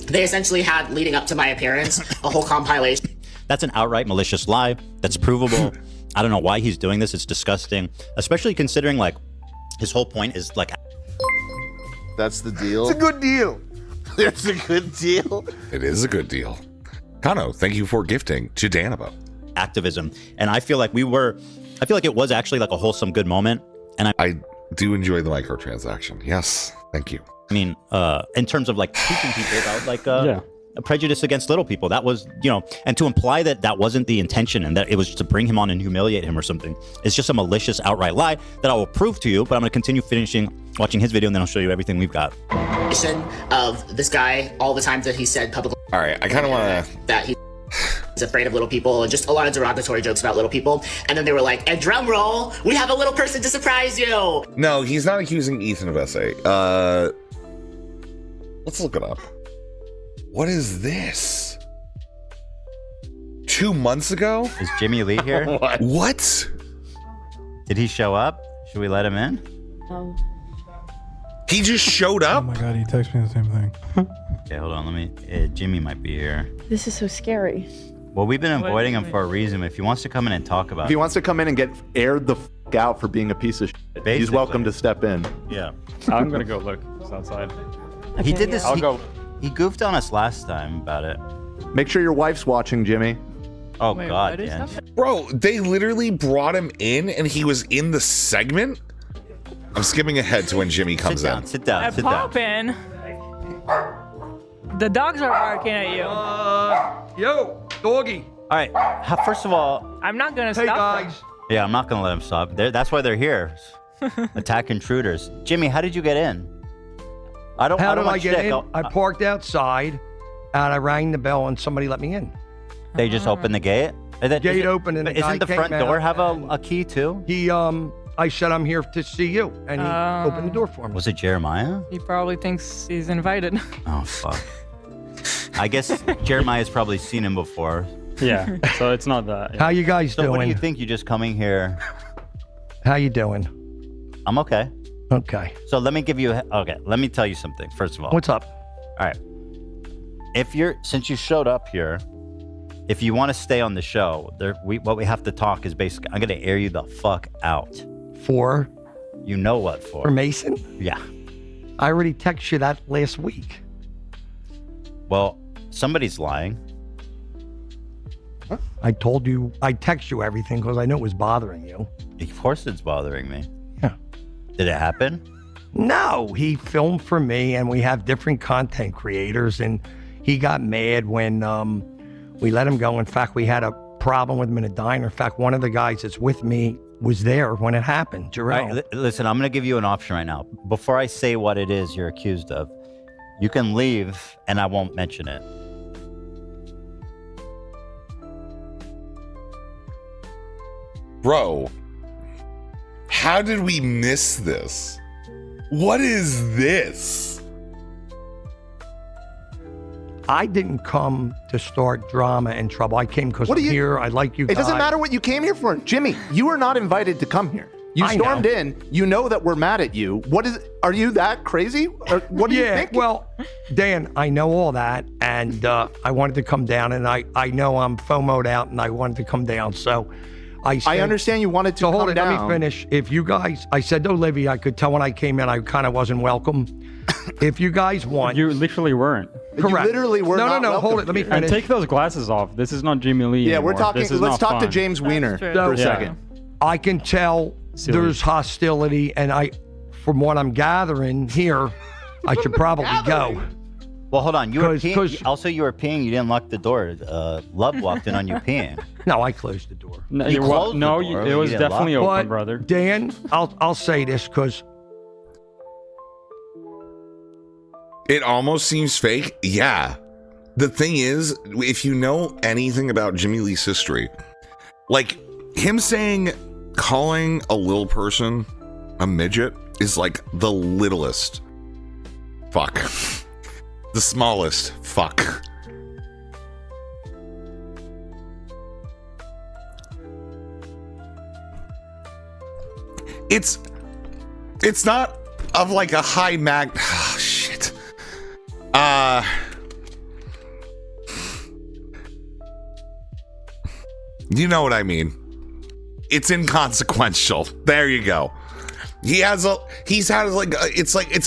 They essentially had, leading up to my appearance, a whole compilation. That's an outright malicious lie. That's provable. I don't know why he's doing this. It's disgusting, especially considering like his whole point is like. That's the deal. It's a good deal. It's a good deal. It is a good deal. Kano, thank you for gifting to Danabo. Activism. And I feel like it was actually like a wholesome, good moment. And I do enjoy the microtransaction. Yes. Thank you. I mean, in terms of like teaching people about like a prejudice against little people, that was, and to imply that that wasn't the intention and that it was to bring him on and humiliate him or something, it's just a malicious outright lie that I will prove to you, but I'm going to continue watching his video and then I'll show you everything we've got. Of this guy, all the times that he said publicly. All right, I kind of want to. That he's afraid of little people and just a lot of derogatory jokes about little people. And then they were like, and drum roll, we have a little person to surprise you. No, he's not accusing Ethan of SA. Let's look it up. What is this? 2 months ago? Is Jimmy Lee here? What? Did he show up? Should we let him in? No. He just showed up? Oh my God, he texted me the same thing. Okay, hold on. Jimmy might be here. This is so scary. Well, we've been avoiding him for a reason. If he wants to come in and talk about If he wants to come in and get aired the f out for being a piece of shit, he's Basically. welcome to step in. Yeah. I'm gonna go look. It's outside. He did this. I'll go. He goofed on us last time about it. Make sure your wife's watching, Jimmy. Oh, Wait, God, what is Dan. that? Bro, they literally brought him in and he was in the segment? I'm skipping ahead to when Jimmy comes in. Sit down. At Sit down. Poppin', the dogs are barking at you. Yo, doggy. All right. First of all, I'm not gonna Hey, stop guys. yeah, I'm not going to let him stop. That's why they're here. Attack intruders. Jimmy, how did you get in? How did I want get shtick. in? I parked outside, and I rang the bell, and somebody let me in. They just opened the gate? Gate opened, and the guy Isn't the came front out. door have a key, too? He, I said, I'm here to see you, and he opened the door for me. Was it Jeremiah? He probably thinks he's invited. Oh, fuck. I guess Jeremiah's probably seen him before. Yeah. So it's not that. How you guys So doing? what do you think? You just coming here? How you doing? I'm okay. Okay. So let me give you. Okay, let me tell you something. First of all, What's up? all right. Since you showed up here, if you want to stay on the show, what we have to talk is basically, I'm gonna air you the fuck out. For You know what for? Mason? Yeah. I already texted you that last week. Well, somebody's lying. I told you, I text you everything because I knew it was bothering you. Of course, it's bothering me. Yeah. Did it happen? No, he filmed for me, and we have different content creators, and he got mad when we let him go. In fact, we had a problem with him in a diner. In fact, one of the guys that's with me was there when it happened, Jarrell. All right, listen, I'm gonna give you an option right now. Before I say what it is you're accused of, you can leave, and I won't mention it. Bro, how did we miss this? What is this? I didn't come to start drama and trouble. I came because What I'm do you- here. I like you It guys. doesn't matter what you came here for. Jimmy, you were not invited to come here. You I know. stormed in. You know that we're mad at you. Are you that crazy? Or what do you think? Well, Dan, I know all that, and I wanted to come down, and I know I'm FOMO'd out, and I wanted to come down. So I said, understand you wanted to So hold come it, down. let me finish. If you guys, I said to Olivia, I could tell when I came in, I kind of wasn't welcome. If you guys want, You literally weren't. correct. You literally were No, not no, hold welcome it. Let me here. And finish. take those glasses off. This is not Jimmy Lee. Yeah, we're anymore. talking. This is Let's not talk to fun. James Weiner true. for a Yeah. second. I can tell Silly. there's hostility, and from what I'm gathering here, I should probably go. Well, hold on. You were 'Cause- peeing. 'cause- Also, you were peeing. You didn't lock the door. Love walked in on you peeing. No, I closed the door. No, You closed the no, door, it you was didn't lock definitely it. open, But brother. Dan, I'll say this because It almost seems fake. Yeah. The thing is, if you know anything about Jimmy Lee's history, like him calling a little person a midget is like the littlest fuck. The smallest fuck. It's not of like a high mag. Oh, shit. You know what I mean. It's inconsequential. There you go. It's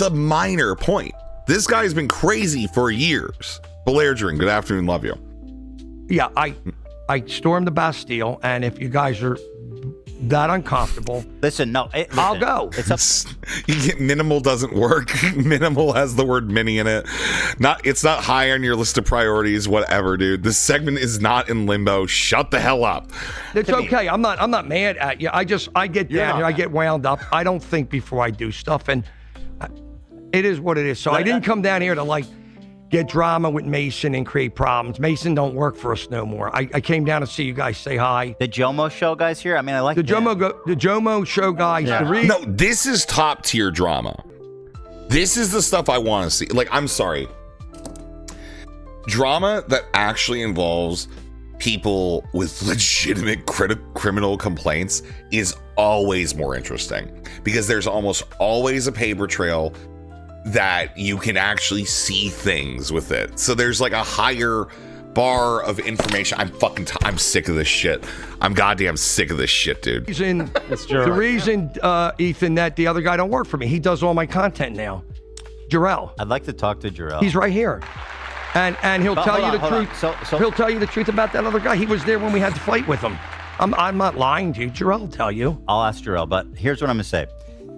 a minor point. This guy's been crazy for years. Belligerent, good afternoon, love you. yeah, I stormed the Bastille, and if you guys are that uncomfortable, Listen, no. I'll go. It's up. Minimal doesn't work. Minimal has the word mini in it. It's not high on your list of priorities, whatever, dude. This segment is not in limbo. Shut the hell up. It's okay. I'm not mad at you. I get down here. I get wound up. I don't think before I do stuff, and it is what it is. So I didn't come down here to get drama with Mason and create problems. Mason don't work for us no more. I came down to see you guys say hi. The Jomo show guys here. I mean, I like The Jomo show guys. Yeah. No, this is top tier drama. This is the stuff I want to see. I'm sorry. Drama that actually involves people with legitimate criminal complaints is always more interesting because there's almost always a paper trail that you can actually see things with it. So there's a higher bar of information. I'm sick of this shit. I'm goddamn sick of this shit, dude. The reason, Ethan, that the other guy don't work for me, he does all my content now. Jarrell. I'd like to talk to Jarrell. He's right here. And he'll tell you the truth. He'll tell you the truth about that other guy. He was there when we had to fight with him. I'm not lying to you. Jarrell will tell you. I'll ask Jarrell, but here's what I'm gonna say.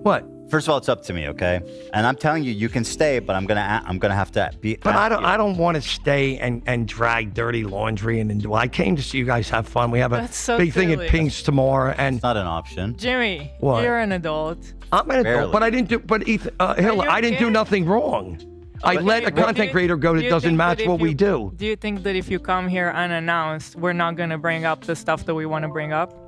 What? First of all, it's up to me, okay? And I'm telling you, you can stay, but I'm gonna have to be. But I don't want to stay and drag dirty laundry and do. I came to see you guys have fun. We have a big thing at Pink's tomorrow, and it's not an option. Jimmy, what? You're an adult. I'm an adult, but I didn't do. But Ethan, Hill, I didn't do nothing wrong. I let a content creator go that doesn't match what we do. Do you think that if you come here unannounced, we're not gonna bring up the stuff that we want to bring up?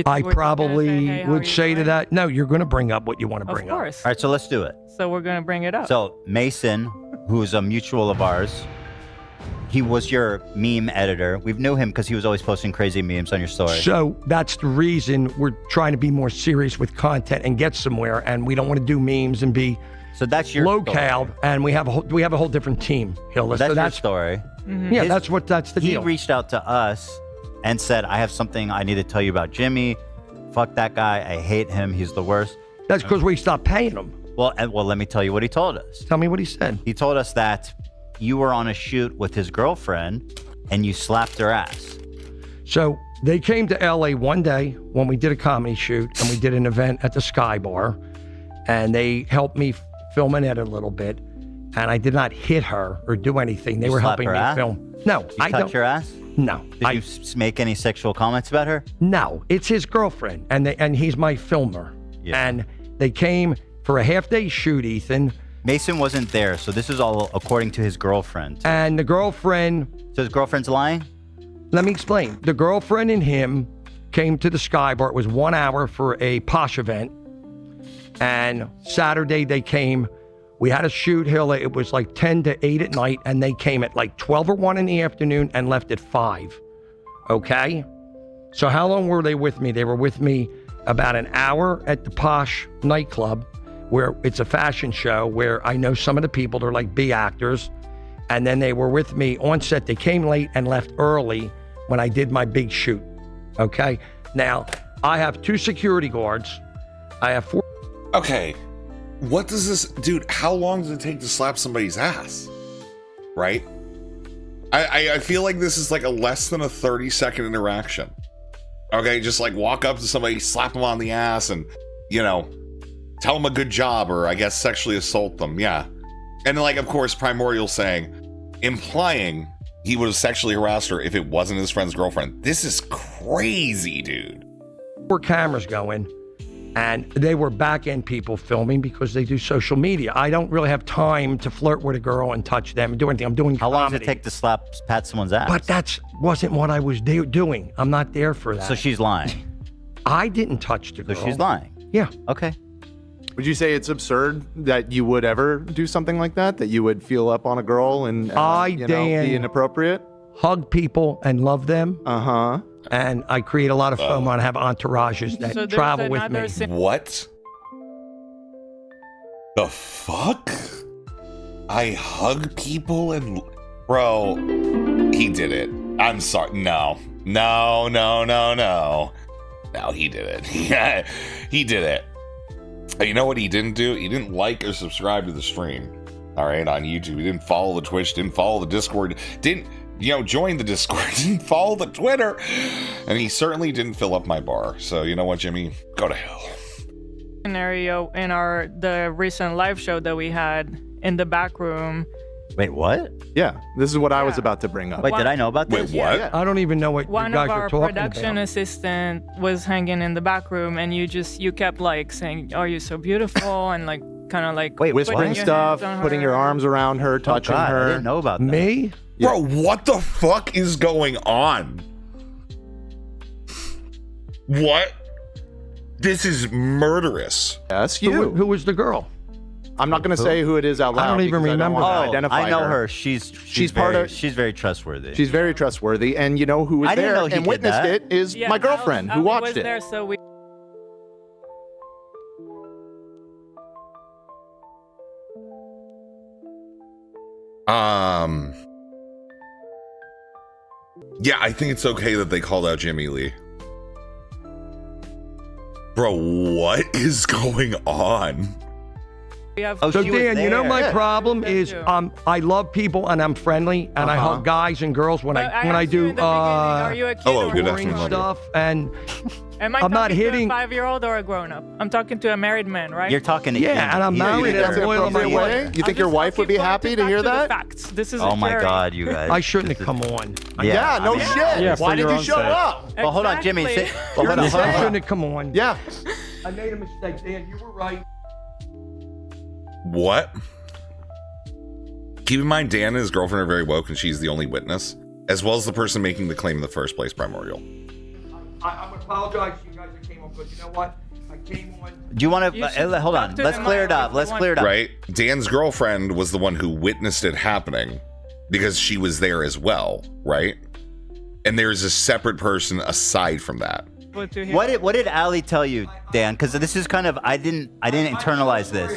I probably would say to that, no, you're going to bring up what you want to bring up. Of course. All right, so let's do it. So we're going to bring it up. So Mason, who's a mutual of ours, he was your meme editor. We've knew him because he was always posting crazy memes on your story. So that's the reason we're trying to be more serious with content and get somewhere, and we don't want to do memes and be that's your low-cal, and we have a whole different team, Hilda. That's so your story. Mm-hmm. Yeah, that's the deal. He reached out to us and said, I have something I need to tell you about Jimmy. Fuck that guy. I hate him. He's the worst. That's because we stopped paying him. Well, let me tell you what he told us. Tell me what he said. He told us that you were on a shoot with his girlfriend and you slapped her ass. So they came to LA one day when we did a comedy shoot and we did an event at the Sky Bar, and they helped me film and edit a little bit, and I did not hit her or do anything. They were helping me film. No, I touch your ass? No. Did you make any sexual comments about her? No, it's his girlfriend, and he's my filmer. Yeah. And they came for a half-day shoot, Ethan. Mason wasn't there, so this is all according to his girlfriend. And the girlfriend... So his girlfriend's lying? Let me explain. The girlfriend and him came to the Sky Bar. It was 1 hour for a posh event. And Saturday they came. We had a shoot, Hill. It was like 10 to 8 at night, and they came at like 12 or 1 in the afternoon and left at 5. Okay? So how long were they with me? They were with me about an hour at the posh nightclub, where it's a fashion show, where I know some of the people, they're like B actors. And then they were with me on set. They came late and left early when I did my big shoot. Okay? Now, I have 2 security guards. I have 4. Okay. What does this, dude? How long does it take to slap somebody's ass? Right? I feel like this is like a less than a 30-second interaction. Okay, just like walk up to somebody, slap them on the ass, and tell them a good job, or I guess sexually assault them. Yeah, and like of course Primordial saying, implying he would have sexually harassed her if it wasn't his friend's girlfriend. This is crazy, dude. 4 cameras going. And they were back-end people filming because they do social media. I don't really have time to flirt with a girl and touch them and do anything. I'm doing How long does it take to pat someone's ass? But that wasn't what I was doing. I'm not there for that. So she's lying. I didn't touch the girl. So she's lying. Yeah. Okay. Would you say it's absurd that you would ever do something like that? That you would feel up on a girl and be inappropriate? Hug people and love them. Uh-huh. And I create a lot of FOMO and have entourages that travel with me. What the fuck? I hug people and... Bro, he did it. I'm sorry. No, he did it. Yeah, he did it. You know what he didn't do? He didn't like or subscribe to the stream. All right, on YouTube. He didn't follow the Twitch, didn't follow the Discord, didn't... join the Discord, didn't follow the Twitter, and he certainly didn't fill up my bar. So you know what, Jimmy? Go to hell. Scenario in the recent live show that we had in the back room. Wait, what? Yeah, this is what I was about to bring up. Wait, did I know about this? Wait, what? Yeah. I don't even know what you One guys of are our talking production about. assistant was hanging in the back room, and you kept like saying, "Oh, you're so beautiful," and like kind of like whispering stuff, putting your arms around her, touching her. I didn't know about that. Me? Yeah. Bro, what the fuck is going on? What? This is murderous. That's you. Who was the girl? I'm not going to say who it is out loud. I don't even remember. I know her. She's very trustworthy. She's very trustworthy, and you know who was there and witnessed it is my girlfriend who watched it. There, so we... Yeah, I think it's okay that they called out Jimmy Lee. Bro, what is going on? So Dan, you know my problem is I love people and I'm friendly and I hug guys and girls when I do Are you a kid hello, or good boring afternoon. stuff and Am I I'm not talking hitting. to a 5-year-old or a grown-up? I'm talking to a married man, right? You're talking to Yeah, and I'm married and I'm loyal to my wife. You think your wife would be happy to hear that? Facts. This is Oh a my jury. God, you guys. I shouldn't have come on. Yeah, no I mean, shit. Yeah, for Why did your you own show sake. up? Well, hold on, Jimmy. Exactly. Well, hold on, I hold on. shouldn't have come on. Yeah. I made a mistake, Dan. You were right. What? Keep in mind, Dan and his girlfriend are very woke, and she's the only witness, as well as the person making the claim in the first place, Primordial. I apologize to you guys that came on, but you know what? I came on. Do you want You to should hold on? talk to Let's them clear it about up. what Let's you clear it up. Right? Dan's girlfriend was the one who witnessed it happening because she was there as well, right? And there's a separate person aside from that. But to hear- What did Allie tell you, Dan? Because this is kind of I didn't internalize this.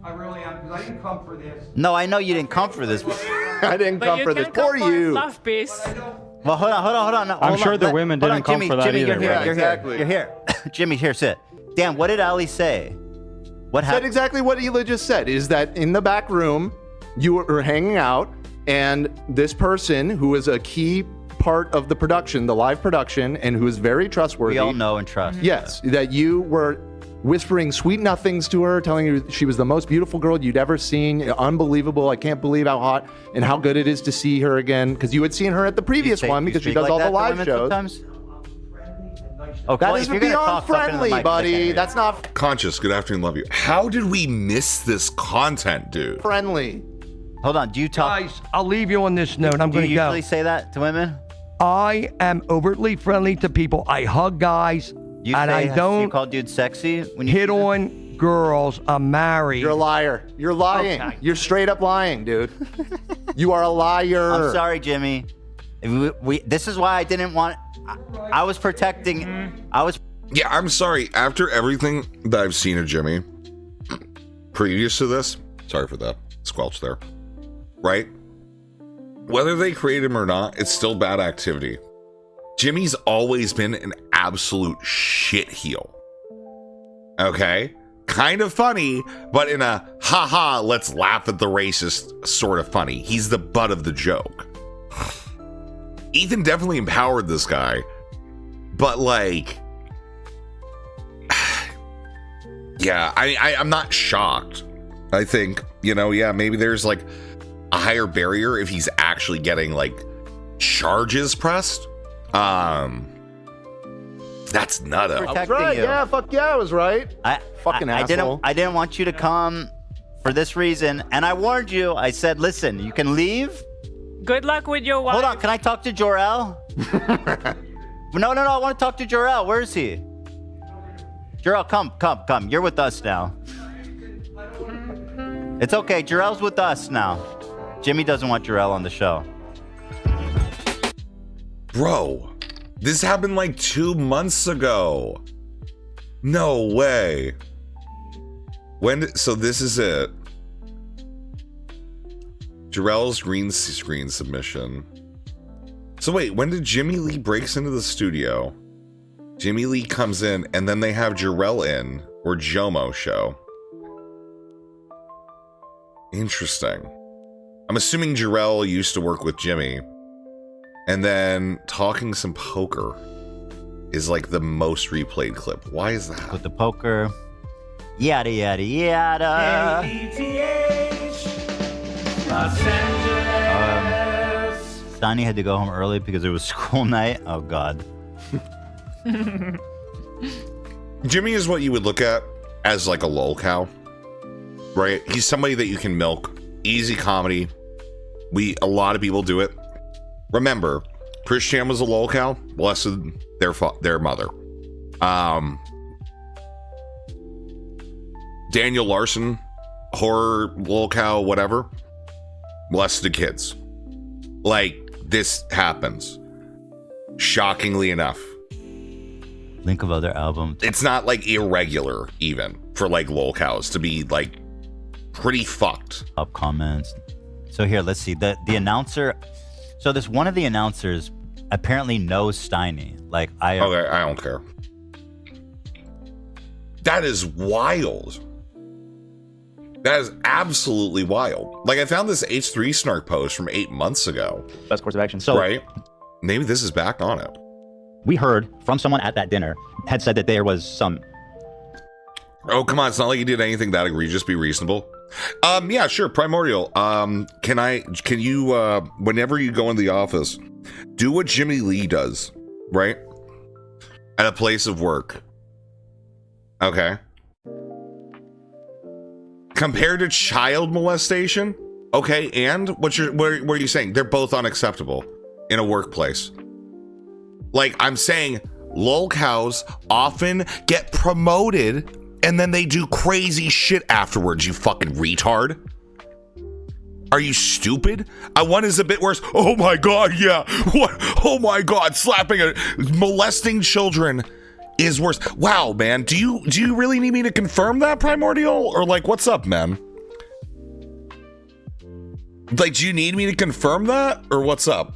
I really am because I didn't come for this. No, I know you didn't come for this. I didn't But come you for can this. come Poor for a you. fluff piece. Well, hold on. I'm sure the women hold on, didn't come Jimmy, for that Jimmy, either, you're here. right? You're Exactly. here. You're here. Jimmy, here, sit. Dan, what did Allie say? What Said happened? exactly what Hila just said, is that in the back room, you were hanging out, and this person who is a key part of the production, the live production, and who is very trustworthy. We all know and trust. Yes, that you were whispering sweet nothings to her, telling her she was the most beautiful girl you'd ever seen. Unbelievable. I can't believe how hot and how good it is to see her again. Because you had seen her at the previous one because she does all the live shows. Oh, That well, is if you're gonna beyond talk, talk into the friendly, mic, 'cause I can't hear buddy. you. That's not Conscious, good afternoon, love you. How did we miss this content, dude? friendly. Hold on. Do you talk? Guys, I'll leave you on this note. I'm Do going you to go. usually say that to women? I am overtly friendly to people. I hug guys, You and say, I You don't call dudes sexy when you hit do that? on girls. I'm married. You're a liar. You're lying. Okay. You're straight up lying, dude. You are a liar. I'm sorry, Jimmy. This is why I didn't want. I was protecting. I was. Yeah, I'm sorry. After everything that I've seen of Jimmy previous to this, sorry for the squelch there, right? Whether they create him or not, it's still bad activity. Jimmy's always been an absolute shitheel. Okay? Kind of funny, but in a haha, let's laugh at the racist sort of funny. He's the butt of the joke. Ethan definitely empowered this guy, but like, yeah, I'm not shocked. I think, yeah, maybe there's like a higher barrier if he's actually getting like charges pressed. That's nutto. I was protecting right. you. Yeah, fuck yeah, I was right. Fucking asshole. I didn't want you to come for this reason, and I warned you. I said, listen, you can leave. Good luck with your wife. Hold on, can I talk to Jor-El? No, I want to talk to Jor-El. Where is he? Jor-El, come. You're with us now. It's okay. Jor-El's with us now. Jimmy doesn't want Jor-El on the show. Bro, this happened like 2 months ago. No way. So this is it. Jarrell's green screen submission. So wait, when did Jimmy Lee breaks into the studio? Jimmy Lee comes in, and then they have Jarrell in, or Jomo show. Interesting. I'm assuming Jarrell used to work with Jimmy. And then talking some poker is like the most replayed clip. Why is that? With the poker. Yada, yada, yada. Sonny had to go home early because it was school night. Oh, God. Jimmy is what you would look at as like a lol cow, right? He's somebody that you can milk. Easy comedy. A lot of people do it. Remember, Chris Chan was a lol cow. Blessed their mother. Daniel Larson, horror lol cow, whatever. Blessed the kids. Like, this happens. Shockingly enough. Link of other albums. It's not like irregular even for like lol cows to be like pretty fucked. Up comments. So here, let's see. The announcer. So this one of the announcers apparently knows Steiny. Like Okay, I don't care. That is wild. That is absolutely wild. Like, I found this H3 snark post from 8 months ago. Best course of action. So right? Maybe this is back on it. we heard from someone at that dinner had said that there was some. Oh, come on. It's not like you did anything that egregious. Be reasonable. Yeah, sure. Primordial. Can you, whenever you go in the office, do what Jimmy Lee does, right? At a place of work. Okay. Compared to child molestation. Okay. And what are you saying? They're both unacceptable in a workplace. Like, I'm saying lol cows often get promoted and then they do crazy shit afterwards, you fucking retard. Are you stupid? One is a bit worse. Oh my God, yeah. What? Oh my God, molesting children is worse. Wow, man. Do you really need me to confirm that, Primordial? Or like, what's up, man? Like, do you need me to confirm that? Or what's up?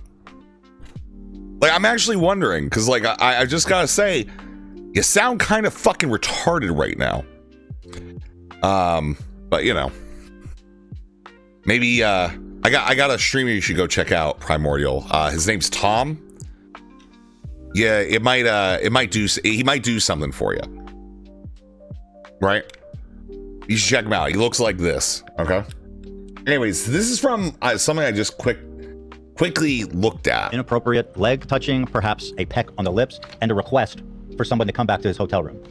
Like, I'm actually wondering, because like I just gotta say, you sound kind of fucking retarded right now. But you know, maybe I got a streamer you should go check out, Primordial. His name's Tom. Yeah, he might do something for you. Right? You should check him out. He looks like this. Okay. Anyways, this is from something I just quickly looked at. Inappropriate leg touching, perhaps a peck on the lips, and a request for someone to come back to his hotel room.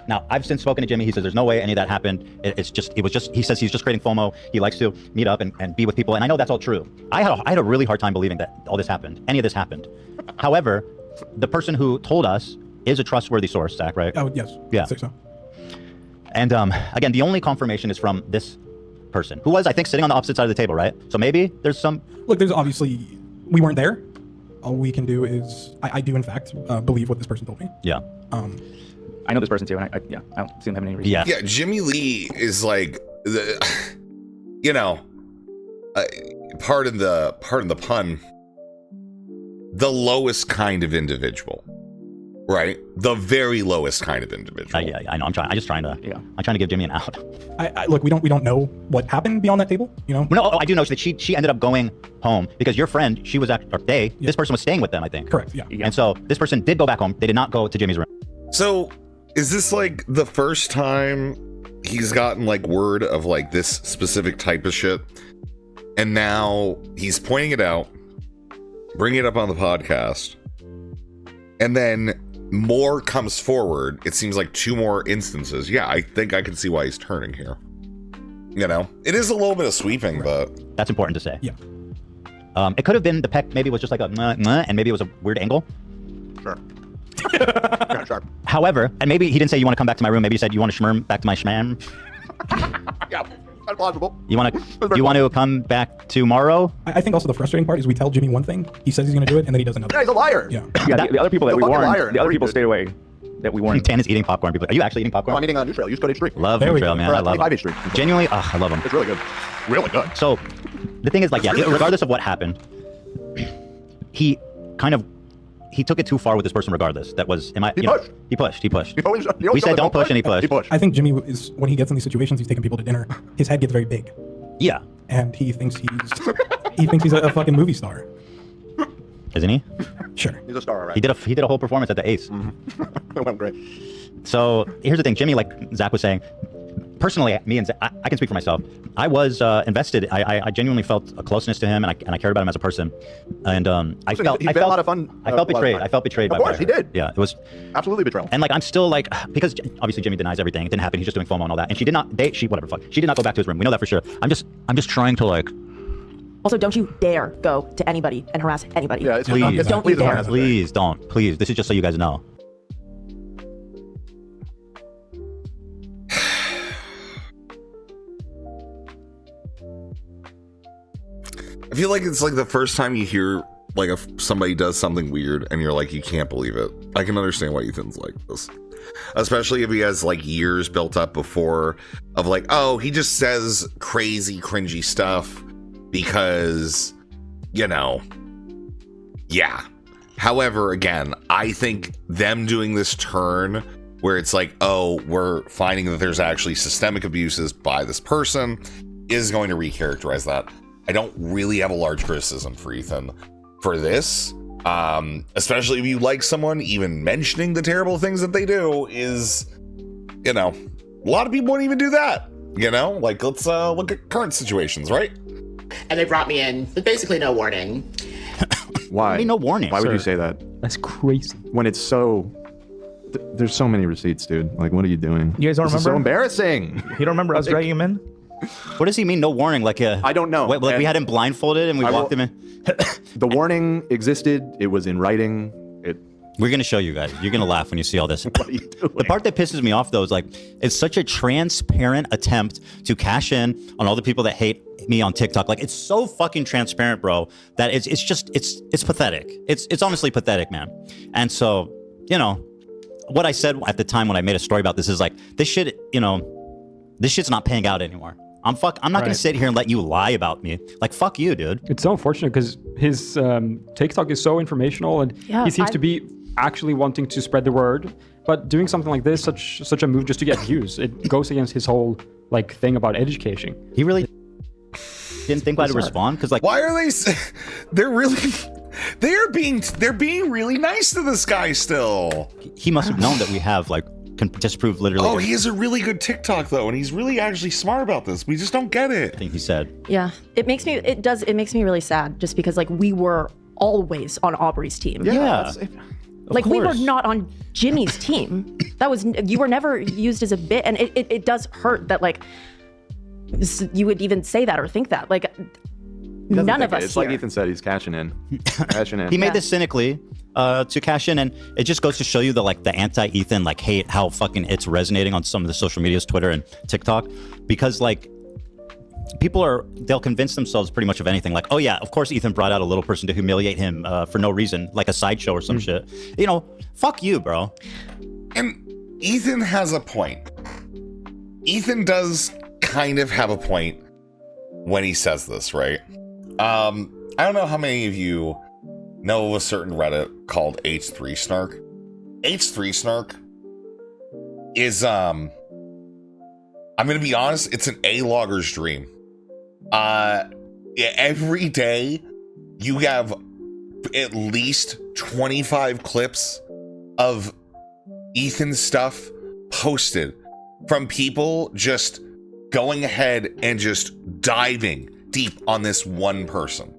Now, I've since spoken to Jimmy. He says there's no way any of that happened. He says he's just creating FOMO. He likes to meet up and be with people. And I know that's all true. I had a really hard time believing that all this happened. Any of this happened. However, the person who told us is a trustworthy source, Zach, right? Oh, yes. Yeah. I think so. And again, the only confirmation is from this person who was, I think, sitting on the opposite side of the table, right? So maybe there's some... Look, there's obviously... We weren't there. All we can do is... I do, in fact, believe what this person told me. Yeah. I know this person too, and I don't see him having any reason. Yeah, Jimmy Lee is like you know, pardon the pun, the lowest kind of individual, right? The very lowest kind of individual. Yeah, I know. I'm trying to give Jimmy an out. Look, we don't know what happened beyond that table, you know? No, I do know that she ended up going home because your friend, this person was staying with them, I think. Correct, yeah. And so this person did go back home. They did not go to Jimmy's room. So is this like the first time he's gotten like word of like this specific type of shit? And now he's pointing it out, bringing it up on the podcast, and then more comes forward. It seems like 2 more instances. Yeah, I think I can see why he's turning here. You know, it is a little bit of sweeping, but that's important to say. Yeah. It could have been the peck. Maybe it was just like a and maybe it was a weird angle. Sure. Sure. However, and maybe he didn't say you want to come back to my room. Maybe he said you want to schmirm back to my schmam. Yeah, that's plausible. You want to come back tomorrow? I think also the frustrating part is we tell Jimmy one thing, he says he's going to do it, and then he does another. Yeah, he's a liar. Yeah. The other people that we warned, the other people stayed away. That we warned. Dan is eating popcorn. People, are you actually eating popcorn? No, I'm eating Neutral. Use code H3. Love Neutral, man. I love it. Genuinely, I love them. It's really good. Really good. So, the thing is, like, yeah, regardless of what happened, he took it too far with this person regardless. That was, He pushed. We said don't push and he pushed. I think Jimmy is, when he gets in these situations, he's taking people to dinner, his head gets very big. Yeah. And he thinks he's a fucking movie star. Isn't he? Sure. He's a star, all right. He did a whole performance at the Ace. Mm-hmm. It went great. So here's the thing, Jimmy, like Zach was saying, personally, me and Zach, I can speak for myself. I was invested. I genuinely felt a closeness to him, and I cared about him as a person. And I felt a lot of fun. I felt betrayed. I felt betrayed. Of course, he did. Yeah, it was absolutely betrayal. And like I'm still like, because obviously Jimmy denies everything. It didn't happen. He's just doing FOMO and all that. And she did not She did not go back to his room. We know that for sure. I'm just trying to like. Also, don't you dare go to anybody and harass anybody. Yeah, please don't you dare. Please don't. Please. This is just so you guys know. I feel like it's like the first time you hear like if somebody does something weird and you're like, you can't believe it. I can understand why Ethan's like this, especially if he has like years built up before of like, oh, he just says crazy cringy stuff because, you know, Yeah. However, again, I think them doing this turn where it's like, oh, we're finding that there's actually systemic abuses by this person is going to recharacterize that. I don't really have a large criticism for Ethan for this. Especially if you like someone, even mentioning the terrible things that they do is, you know, a lot of people won't even do that. You know, like, let's look at current situations, right? And they brought me in with basically no warning. Why? I mean, no warning. Why would sir. you say that? That's crazy. When it's so... There's so many receipts, dude. Like, what are you doing? You guys don't This is remember? so embarrassing. You don't remember us dragging him in? What does he mean, no warning? Like, I don't know. Like we had him blindfolded and we walked him in? The warning existed. It was in writing. We're going to show you guys. You're going to laugh when you see all this. What are you doing? The part that pisses me off, though, is like, it's such a transparent attempt to cash in on all the people that hate me on TikTok. Like, it's so fucking transparent, bro, that it's pathetic. It's honestly pathetic, man. And so, you know, what I said at the time when I made a story about this is like, this shit, you know, this shit's not paying out anymore. I'm not going to sit here and let you lie about me. Like, fuck you, dude. It's so unfortunate because his TikTok is so informational and he seems to be actually wanting to spread the word, but doing something like this, such a move just to get views, it goes against his whole like thing about education. He really didn't think how to respond because, like, why are they? They're being really nice to this guy still. He must have known that we have like can disprove literally. Oh, he has a really good TikTok though, and he's really actually smart about this. We just don't get it. I think he said. Yeah, it makes me really sad just because like we were always on Aubrey's team. Yeah. Like we were not on Jimmy's team. You were never used as a bit, and it does hurt that like you would even say that or think that. Like none of us It's here. like Ethan said, he's cashing in. He made this cynically to cash in, and it just goes to show you the like the anti-Ethan like hate, how fucking it's resonating on some of the social medias, Twitter and TikTok, because like they'll convince themselves pretty much of anything. Like, oh yeah, of course Ethan brought out a little person to humiliate him for no reason, like a sideshow or some shit. You know, fuck you, bro. And Ethan has a point. Ethan does kind of have a point when he says this, right? I don't know how many of you know of a certain Reddit called H3 Snark. H3 Snark is I'm gonna be honest, it's an A-logger's dream. Every day you have at least 25 clips of Ethan's stuff posted from people just going ahead and just diving deep on this one person.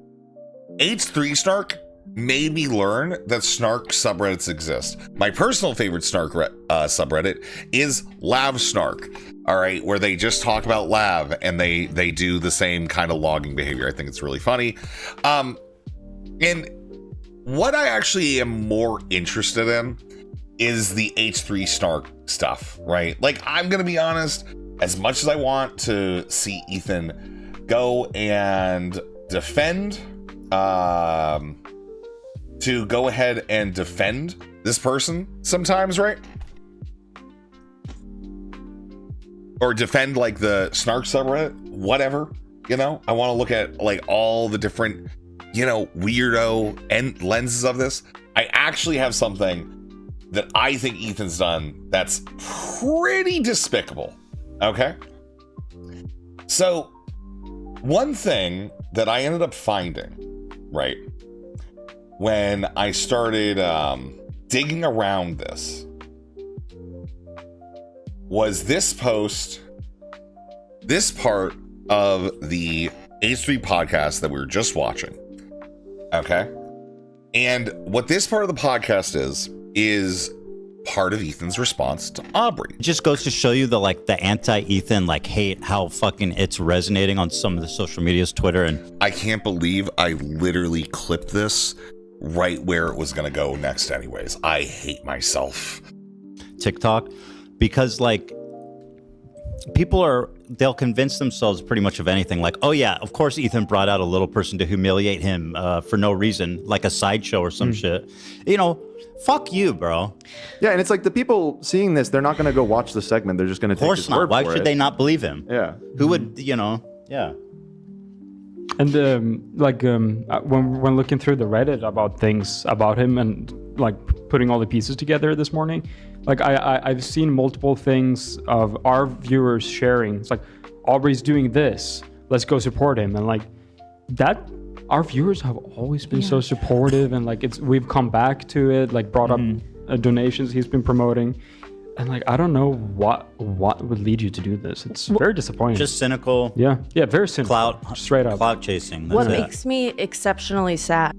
H3 Snark made me learn that snark subreddits exist. My personal favorite snark subreddit is Lav Snark. All right, where they just talk about Lav and they do the same kind of logging behavior. I think it's really funny. And what I actually am more interested in is the H3 Snark stuff, right? Like, I'm gonna be honest, as much as I want to see Ethan go and defend, to go ahead and defend this person sometimes, right? Or defend like the snark subreddit, whatever, you know? I want to look at like all the different, you know, weirdo and lenses of this. I actually have something that I think Ethan's done that's pretty despicable, okay? So, one thing that I ended up finding, right, when I started digging around this, was this post, this part of the H3 podcast that we were just watching, okay? And what this part of the podcast is part of Ethan's response to Aubrey. It just goes to show you the like the anti-Ethan like hate, how fucking it's resonating on some of the social medias, Twitter, and I can't believe I literally clipped this right where it was gonna go next anyways. I hate myself. TikTok, because like they'll convince themselves pretty much of anything. Like, oh yeah, of course Ethan brought out a little person to humiliate him for no reason, like a sideshow or some shit. You know, fuck you, bro. Yeah, and it's like the people seeing this, they're not going to go watch the segment. They're just going to take his word for it. Why should they not believe him? Yeah. Who would, you know, yeah. And when looking through the Reddit about things about him and like putting all the pieces together this morning, like I've seen multiple things of our viewers sharing. It's like, Aubrey's doing this, let's go support him. And like that, our viewers have always been so supportive, and like we've come back to it, like brought up donations he's been promoting. And like, I don't know what would lead you to do this. It's very disappointing. Just cynical. Yeah, very cynical. Clout, straight up. Clout chasing. What makes me exceptionally sad.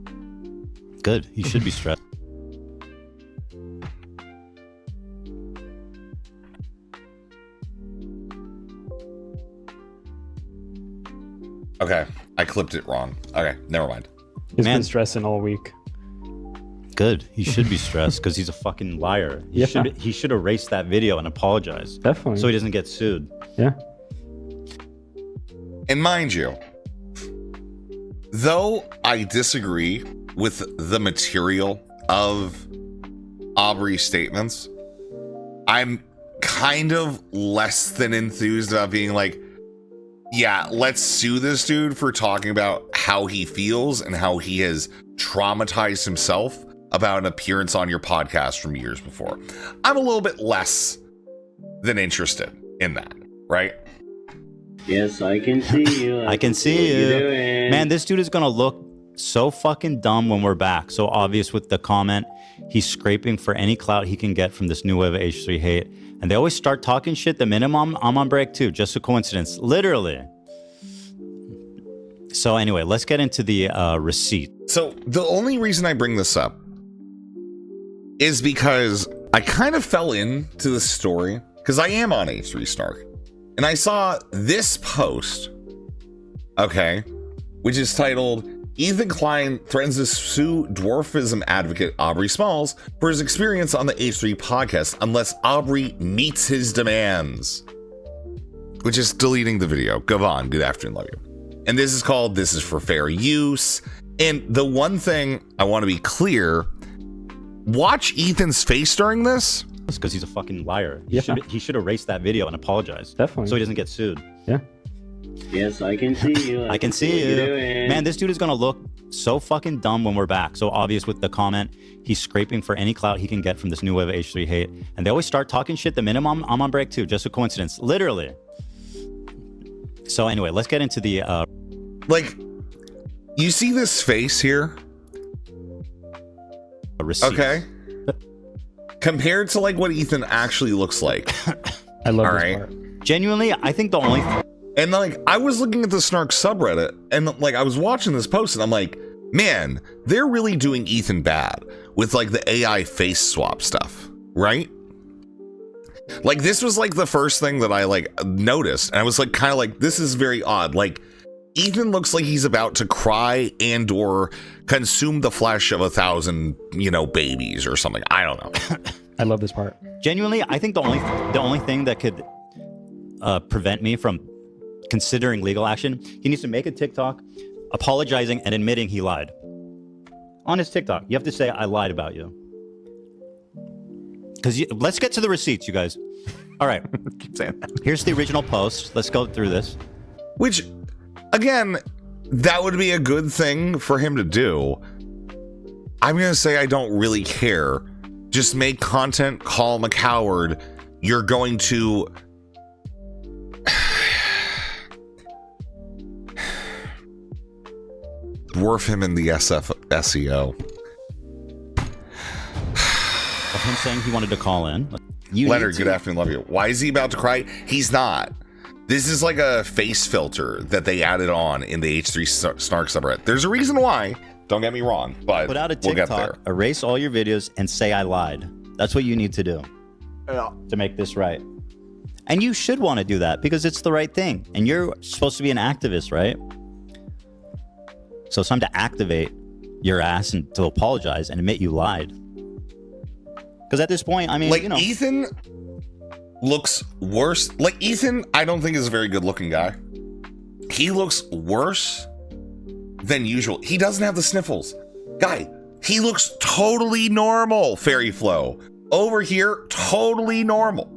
Good. He should be stressed. Okay, I clipped it wrong. Okay, never mind. He's been stressing all week. Good. He should be stressed because he's a fucking liar. He should erase that video and apologize. Definitely. So he doesn't get sued. Yeah. And mind you, though I disagree with the material of Aubrey's statements, I'm kind of less than enthused about being like, yeah, let's sue this dude for talking about how he feels and how he has traumatized himself about an appearance on your podcast from years before. I'm a little bit less than interested in that, right? Yes, I can see you. I can see you. Man, this dude is gonna look so fucking dumb when we're back. So obvious with the comment. He's scraping for any clout he can get from this new wave of H3 hate. And they always start talking shit the minute I'm on break too. Just a coincidence. Literally. So anyway, let's get into the receipt. So the only reason I bring this up is because I kind of fell into this story because I am on H3 Snark. And I saw this post, okay, which is titled, Ethan Klein threatens to sue dwarfism advocate Aubrey Smalls for his experience on the H3 podcast unless Aubrey meets his demands. Which is deleting the video. Go on. Good afternoon. Love you. And this is called This Is for Fair Use. And the one thing I want to be clear, watch Ethan's face during this. Because he's a fucking liar. He should erase that video and apologize. Definitely. So he doesn't get sued. Yeah. Yes, I can see you. I can see you. Man, this dude is gonna look so fucking dumb when we're back. So obvious with the comment. He's scraping for any clout he can get from this new wave of H3 hate. And they always start talking shit the minute I'm on break too. Just a coincidence. Literally. So anyway, let's get into the like, you see this face here? Receipt. Okay. Compared to like what Ethan actually looks like. I love this part. Genuinely, I think the only and like I was looking at the Snark subreddit and like I was watching this post and I'm like, man, they're really doing Ethan bad with like the AI face swap stuff, right? Like this was like the first thing that I like noticed, and I was like kind of like, this is very odd. Like Ethan looks like he's about to cry and or consume the flesh of 1,000, babies or something. I don't know. I love this part. Genuinely, I think the only thing that could prevent me from considering legal action, he needs to make a TikTok apologizing and admitting he lied. On his TikTok, you have to say, I lied about you. Because let's get to the receipts, you guys. All right. Keep saying that. Here's the original post. Let's go through this. Which, again, that would be a good thing for him to do. I'm going to say I don't really care. Just make content, call him a coward. You're going to... dwarf him in the SEO. Of him saying he wanted to call in. Leonard, good afternoon, love you. Why is he about to cry? He's not. This is like a face filter that they added on in the H3 Snark subreddit. There's a reason why. Don't get me wrong, but put out a we'll get TikTok, there. erase all your videos, and say I lied. That's what you need to do to make this right. And you should want to do that because it's the right thing. And you're supposed to be an activist, right? So it's time to activate your ass and to apologize and admit you lied. Because at this point, I mean, like Ethan looks worse. Like Ethan, I don't think is a very good looking guy. He looks worse than usual. He doesn't have the sniffles. Guy, he looks totally normal, Fairy Flow. Over here, totally normal.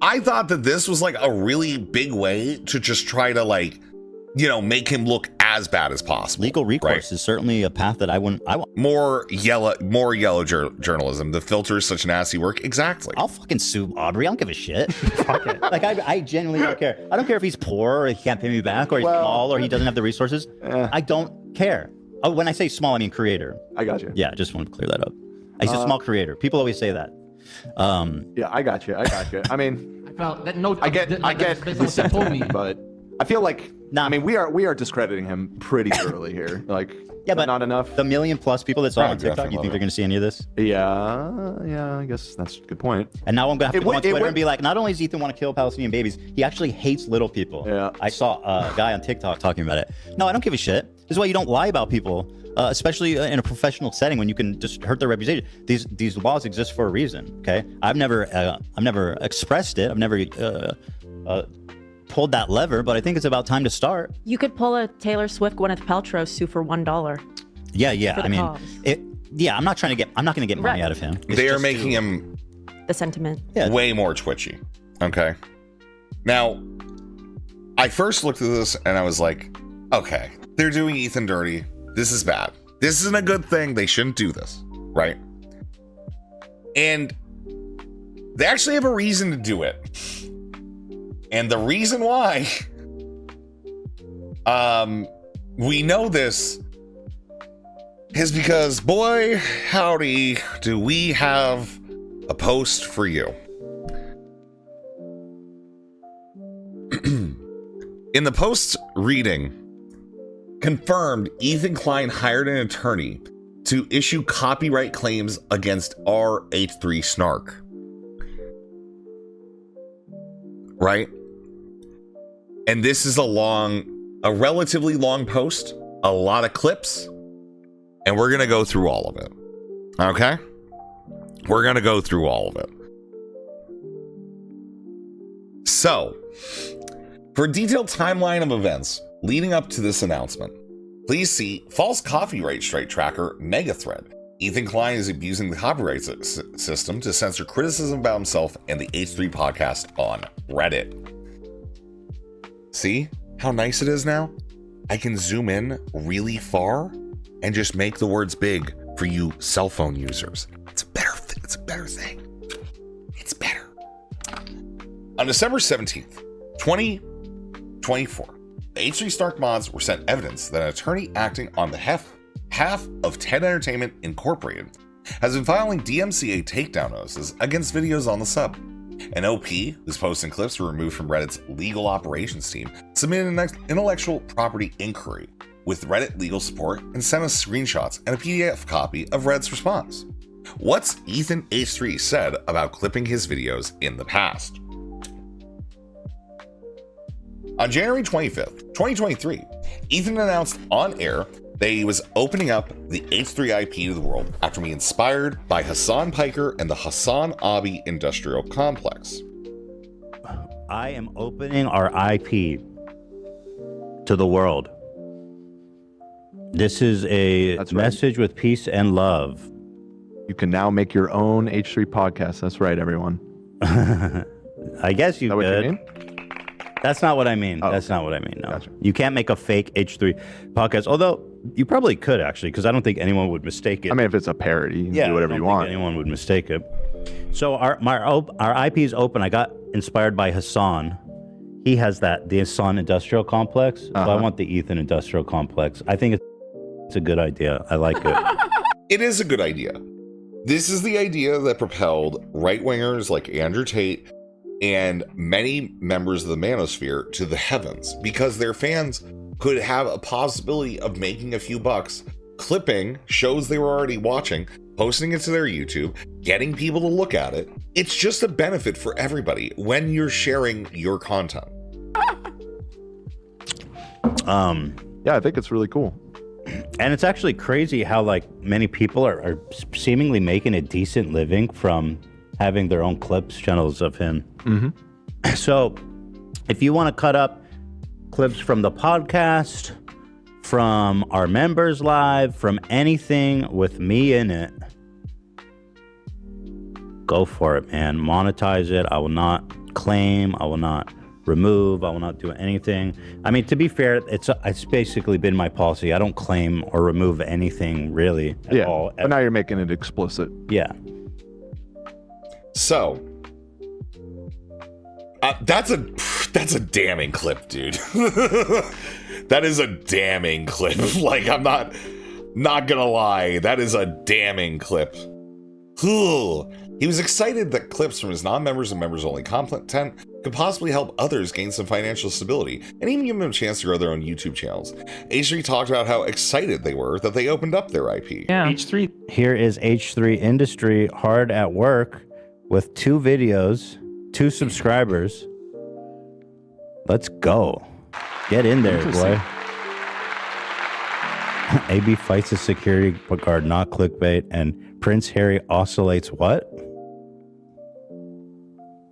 I thought that this was like a really big way to just try to like, make him look as bad as possible. Legal recourse is certainly a path that I want. More yellow journalism. The filter is such nasty work. Exactly. I'll fucking sue Aubrey. I don't give a shit. Fuck it. Like I genuinely don't care. I don't care if he's poor or he can't pay me back or he's small or he doesn't have the resources. I don't care. Oh, when I say small, I mean creator. I got you. Yeah, I just want to clear that up. He's a small creator. People always say that. Yeah, I got you. I mean, I felt that no. I get the sentiment, but I feel like I mean we are discrediting him pretty thoroughly here. Like, yeah, but not enough. The million plus people that saw on TikTok, you think they're going to see any of this? Yeah, I guess that's a good point. And now I'm going to have to go on Twitter and be like, not only does Ethan want to kill Palestinian babies, he actually hates little people. Yeah. I saw a guy on TikTok talking about it. No, I don't give a shit. This is why you don't lie about people, especially in a professional setting when you can just hurt their reputation. These laws exist for a reason. Okay, I've never expressed it. I've never pulled that lever, but I think it's about time to start. You could pull a Taylor Swift, Gwyneth Paltrow sue for $1. Yeah. I mean, I'm not going to get money out of him. They are making him the sentiment. Way more twitchy. Okay. Now, I first looked at this and I was like, okay, they're doing Ethan dirty. This is bad. This isn't a good thing. They shouldn't do this, right? And they actually have a reason to do it. And the reason why we know this is because, boy, howdy, do we have a post for you. In the post's reading, confirmed Ethan Klein hired an attorney to issue copyright claims against R83 Snark. Right? And this is a relatively long post, a lot of clips, and we're going to go through all of it. Okay? We're going to go through all of it. So, for a detailed timeline of events leading up to this announcement, please see False Copyright Strike Tracker Megathread. Ethan Klein is abusing the copyright system to censor criticism about himself and the H3 podcast on Reddit. See how nice it is now? I can zoom in really far and just make the words big for you cell phone users. It's a better thing. It's better. On December 17th, 2024, the H3 Snark mods were sent evidence that an attorney acting on behalf of TED Entertainment Incorporated has been filing DMCA takedown notices against videos on the sub. An OP, whose posts and clips were removed from Reddit's legal operations team, submitted an intellectual property inquiry with Reddit legal support and sent us screenshots and a PDF copy of Reddit's response. What's Ethan H3 said about clipping his videos in the past? On January 25th, 2023, Ethan announced on air that he was opening up the H3 IP to the world after being inspired by Hassan Piker and the Hassan Abi Industrial Complex. I am opening our IP to the world. This is a message with peace and love. You can now make your own H3 podcast. That's right, everyone. I guess you could. What you mean? That's not what I mean. Oh, that's not what I mean. No. Gotcha. You can't make a fake H3 podcast. Although you probably could actually, because I don't think anyone would mistake it. I mean, if it's a parody, you can do whatever you want. Anyone would mistake it. So our IP is open. I got inspired by Hassan. He has the Hassan Industrial Complex. So I want the Ethan Industrial Complex. I think it's a good idea. I like it. It is a good idea. This is the idea that propelled right-wingers like Andrew Tate and many members of the manosphere to the heavens, because their fans could have a possibility of making a few bucks, clipping shows they were already watching, posting it to their YouTube, getting people to look at it. It's just a benefit for everybody when you're sharing your content. Yeah, I think it's really cool. And it's actually crazy how many people are seemingly making a decent living from having their own clips channels of him. Mm-hmm. So if you want to cut up clips from the podcast, from our members live, from anything with me in it, go for it, man. Monetize it. I will not claim. I will not remove. I will not do anything. I mean, to be fair, it's basically been my policy. I don't claim or remove anything really at all. But now you're making it explicit. Yeah. So that's a damning clip, dude. That is a damning clip. Like, I'm not gonna lie, that is a damning clip. He was excited that clips from his non-members and members-only content could possibly help others gain some financial stability and even give them a chance to grow their own YouTube channels. H3 talked about how excited they were that they opened up their IP. Yeah. H3. Here is H3 Industry hard at work with 2 videos, 2 subscribers. Let's go. Get in there, boy. AB fights a security guard, not clickbait, and Prince Harry oscillates what?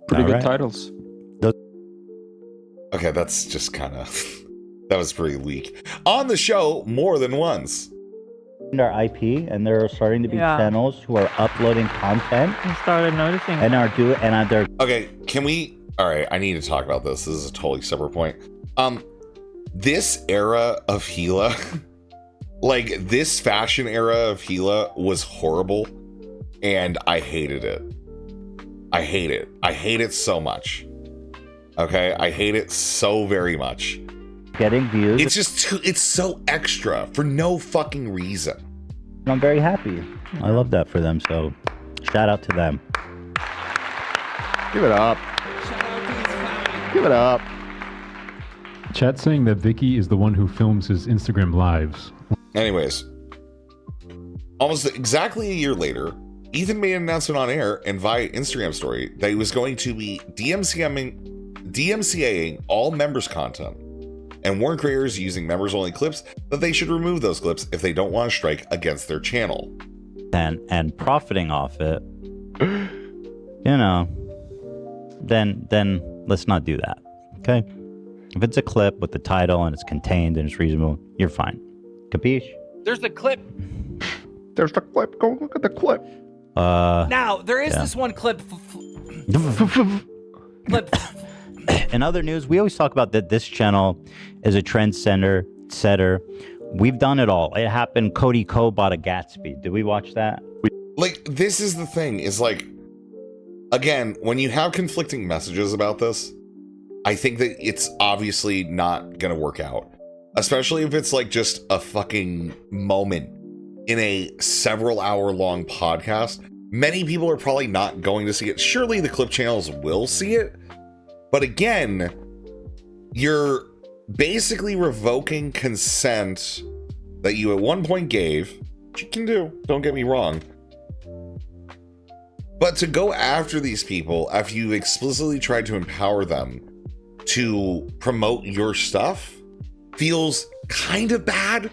Pretty good titles. Okay, that's just kind of... that was pretty weak. On the show more than once. Our IP, and there are starting to be channels who are uploading content. I started noticing. And they're... Okay, can we... All right, I need to talk about this. This is a totally separate point. This era of Gila... like, this fashion era of Gila was horrible, and I hated it. I hate it. I hate it so much. Okay? I hate it so very much. Getting views. It's just it's so extra for no fucking reason. I'm very happy. I love that for them, so shout out to them. Give it up. Give it up. Chat saying that Vicky is the one who films his Instagram lives. Anyways, almost exactly a year later, Ethan made an announcement on air and via Instagram story that he was going to be DMCAing all members content and warn creators using members only clips that they should remove those clips if they don't want to strike against their channel. And profiting off it, you know, then let's not do that. Okay? If it's a clip with the title and it's contained and it's reasonable, you're fine. Capiche? There's the clip. There's the clip. Go look at the clip. Now, there is this one clip. Clip. In other news, we always talk about that this channel is a trend setter. We've done it all. It happened. Cody Ko bought a Gatsby. Did we watch that? Like, this is the thing, is like, again, when you have conflicting messages about this, I think that it's obviously not gonna work out. Especially if it's like just a fucking moment in a several hour long podcast. Many people are probably not going to see it. Surely the clip channels will see it. But again, you're basically revoking consent that you at one point gave, which you can do, don't get me wrong. But to go after these people after you've explicitly tried to empower them to promote your stuff feels kind of bad,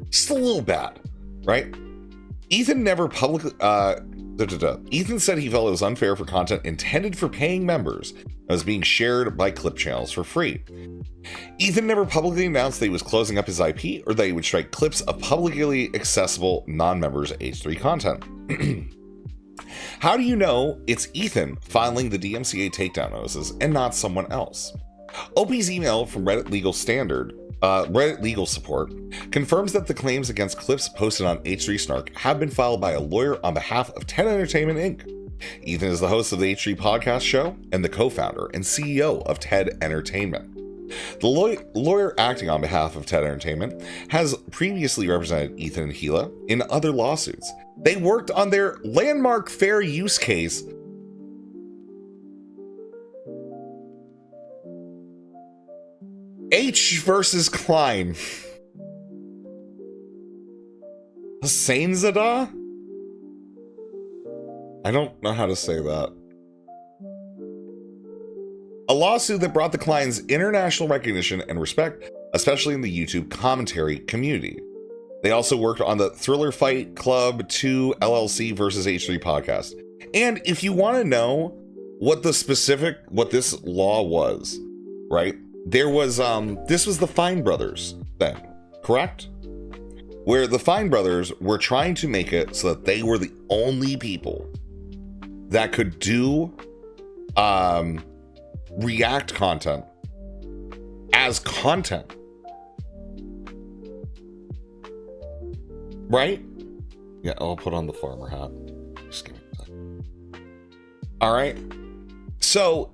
just a little bad, right? Ethan never publicly, Ethan said he felt it was unfair for content intended for paying members that was being shared by clip channels for free. Ethan never publicly announced that he was closing up his IP or that he would strike clips of publicly accessible non-members H3 content. How do you know it's Ethan filing the DMCA takedown notices and not someone else? Opie's email from Reddit Legal Support confirms that the claims against clips posted on H3 Snark have been filed by a lawyer on behalf of TED Entertainment Inc. Ethan is the host of the H3 podcast show and the co-founder and CEO of TED Entertainment. The lawyer acting on behalf of TED Entertainment has previously represented Ethan and Gila in other lawsuits. They worked on their landmark fair use case H versus KLEIN. Hussainzadeh? I don't know how to say that. A lawsuit that brought the KLEIN's international recognition and respect, especially in the YouTube commentary community. They also worked on the Thriller Fight Club 2 LLC versus H3 podcast. And if you want to know what this law was, right? There was, this was the Fine Brothers thing, correct? Where the Fine Brothers were trying to make it so that they were the only people that could do, React content as content. Right? Yeah, I'll put on the farmer hat. Just give me a second. All right. So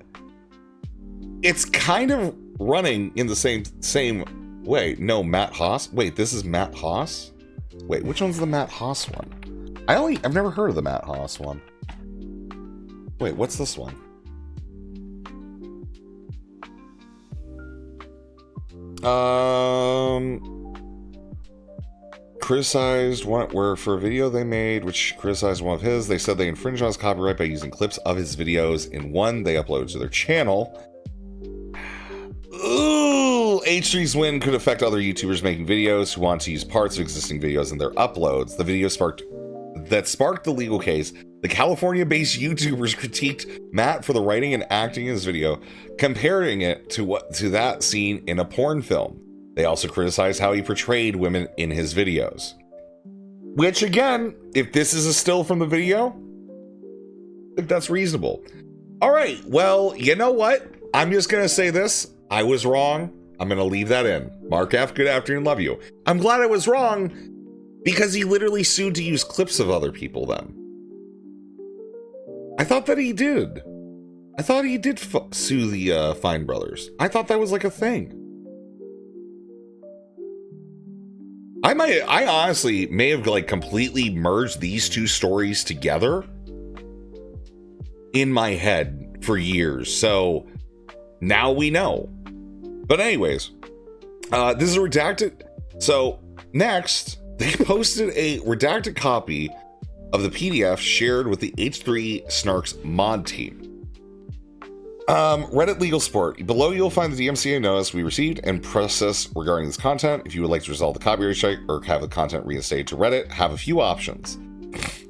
it's kind of running in the same way. No, Matt Haas. Wait, this is Matt Haas? Wait, which one's the Matt Haas one? I've never heard of the Matt Haas one. Wait, what's this one? Criticized one where for a video they made, which criticized one of his, they said they infringed on his copyright by using clips of his videos in one they uploaded to their channel. Ooh, H3's win could affect other YouTubers making videos who want to use parts of existing videos in their uploads. The video sparked the legal case. The California-based YouTubers critiqued Matt for the writing and acting in his video, comparing it to that seen in a porn film. They also criticized how he portrayed women in his videos. Which, again, if this is a still from the video, I think that's reasonable. All right, well, you know what? I'm just going to say this. I was wrong. I'm going to leave that in. Mark F., good afternoon, love you. I'm glad I was wrong because he literally sued to use clips of other people then. I thought that he did. I thought he did sue the Fine brothers. I thought that was like a thing. I honestly may have like completely merged these two stories together in my head for years. So now we know. But anyways, this is a redacted. So next, they posted a redacted copy of the PDF shared with the H3 Snarks mod team. Reddit Legal Sport. Below you'll find the DMCA notice we received and process regarding this content. If you would like to resolve the copyright strike or have the content reinstated to Reddit, have a few options.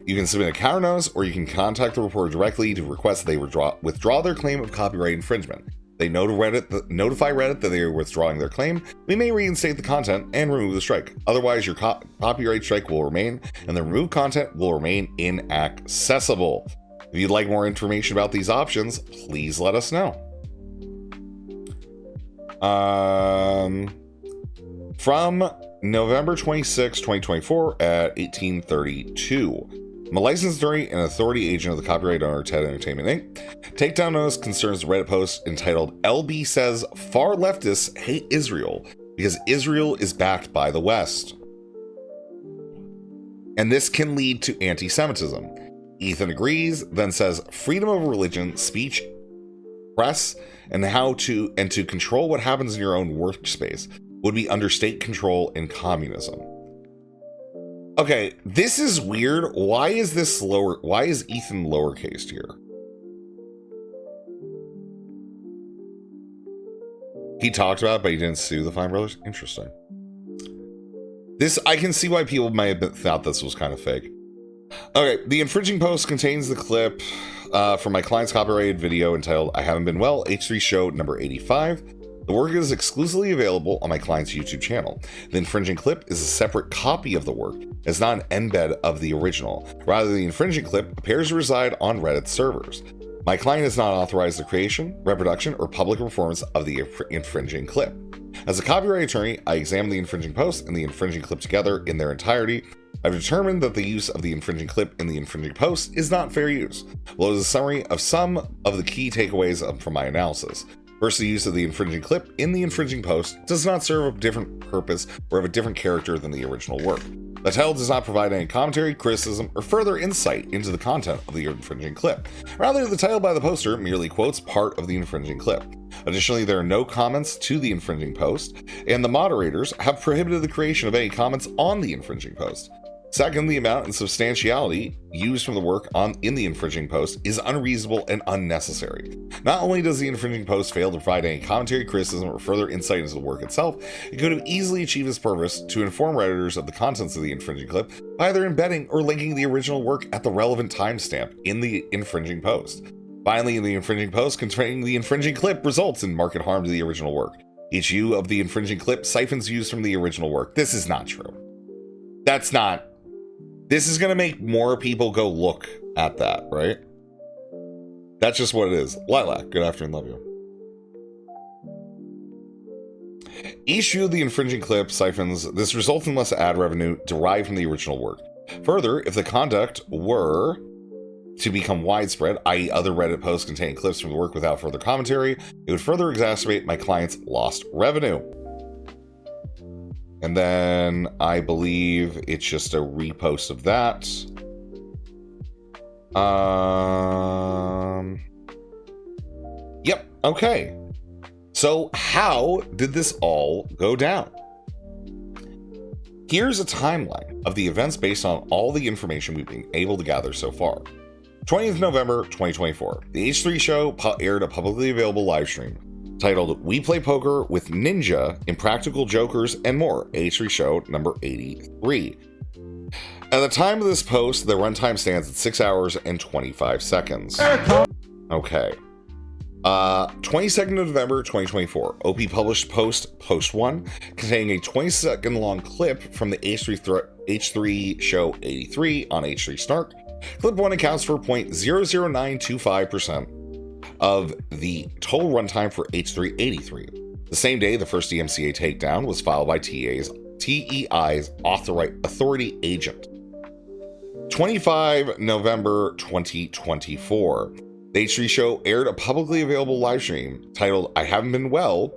You can submit a counter notice, or you can contact the reporter directly to request that they withdraw their claim of copyright infringement. They notify Reddit that they are withdrawing their claim. We may reinstate the content and remove the strike. Otherwise, your copyright strike will remain, and the removed content will remain inaccessible. If you'd like more information about these options, please let us know. From November 26, 2024 at 18:32. I'm a licensed attorney and authority agent of the copyright owner Ted Entertainment Inc. Takedown notice concerns a Reddit post entitled LB says far leftists hate Israel because Israel is backed by the West. And this can lead to anti-Semitism. Ethan agrees, then says freedom of religion, speech, press, and to control what happens in your own workspace would be under state control in communism. Okay, this is weird. Why is Ethan lowercased here? He talked about it, but he didn't sue the Fine brothers. Interesting. I can see why people might have thought this was kind of fake. Okay, the infringing post contains the clip from my client's copyrighted video entitled I Haven't Been Well, H3 Show number 85. The work is exclusively available on my client's YouTube channel. The infringing clip is a separate copy of the work. It's not an embed of the original. Rather, the infringing clip appears to reside on Reddit servers. My client has not authorized the creation, reproduction, or public performance of the infringing clip. As a copyright attorney, I examined the infringing post and the infringing clip together in their entirety. I've determined that the use of the infringing clip in the infringing post is not fair use. Below is a summary of some of the key takeaways from my analysis. First, the use of the infringing clip in the infringing post does not serve a different purpose or have a different character than the original work. The title does not provide any commentary, criticism, or further insight into the content of the infringing clip. Rather, the title by the poster merely quotes part of the infringing clip. Additionally, there are no comments to the infringing post, and the moderators have prohibited the creation of any comments on the infringing post. Second, the amount and substantiality used from the work in the infringing post is unreasonable and unnecessary. Not only does the infringing post fail to provide any commentary, criticism, or further insight into the work itself, it could have easily achieved its purpose to inform Redditors of the contents of the infringing clip by either embedding or linking the original work at the relevant timestamp in the infringing post. Finally, the infringing post containing the infringing clip results in marked harm to the original work. Each view of the infringing clip siphons views from the original work. This is not true. This is going to make more people go look at that, right? That's just what it is. Lilac, good afternoon, love you. Each view of the infringing clip siphons this results in less ad revenue derived from the original work. Further, if the conduct were to become widespread, i.e. other Reddit posts containing clips from the work without further commentary, it would further exacerbate my client's lost revenue. And then I believe it's just a repost of that. Yep, okay. So how did this all go down? Here's a timeline of the events based on all the information we've been able to gather so far. 20th November 2024, the H3 show aired a publicly available live stream titled We Play Poker with Ninja, Impractical Jokers, and More, H3 show number 83. At the time of this post, the runtime stands at 6 hours and 25 seconds. Okay. 22nd of November 2024, OP published post 1 containing a 20-second long clip from the H3 show 83 on H3 Snark. Clip 1 accounts for 0.00925% of the total runtime for H3 83. The same day, the first DMCA takedown was filed by TEI's authority agent. 25 November 2024. The H3 show aired a publicly available live stream titled I Haven't Been Well,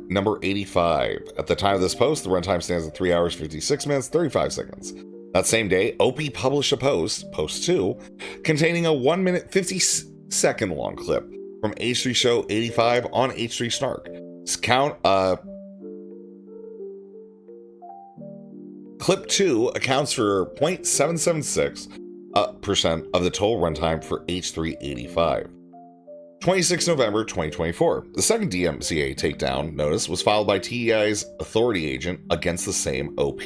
number 85. At the time of this post, the runtime stands at 3 hours, 56 minutes, 35 seconds. That same day, OP published a post 2, containing a 1-minute, 50-second long clip from H3 show 85 on H3 Snark. Clip 2 accounts for 0.776% of the total runtime for H3 85. 26 November 2024. The second DMCA takedown notice was filed by TEI's authority agent against the same OP.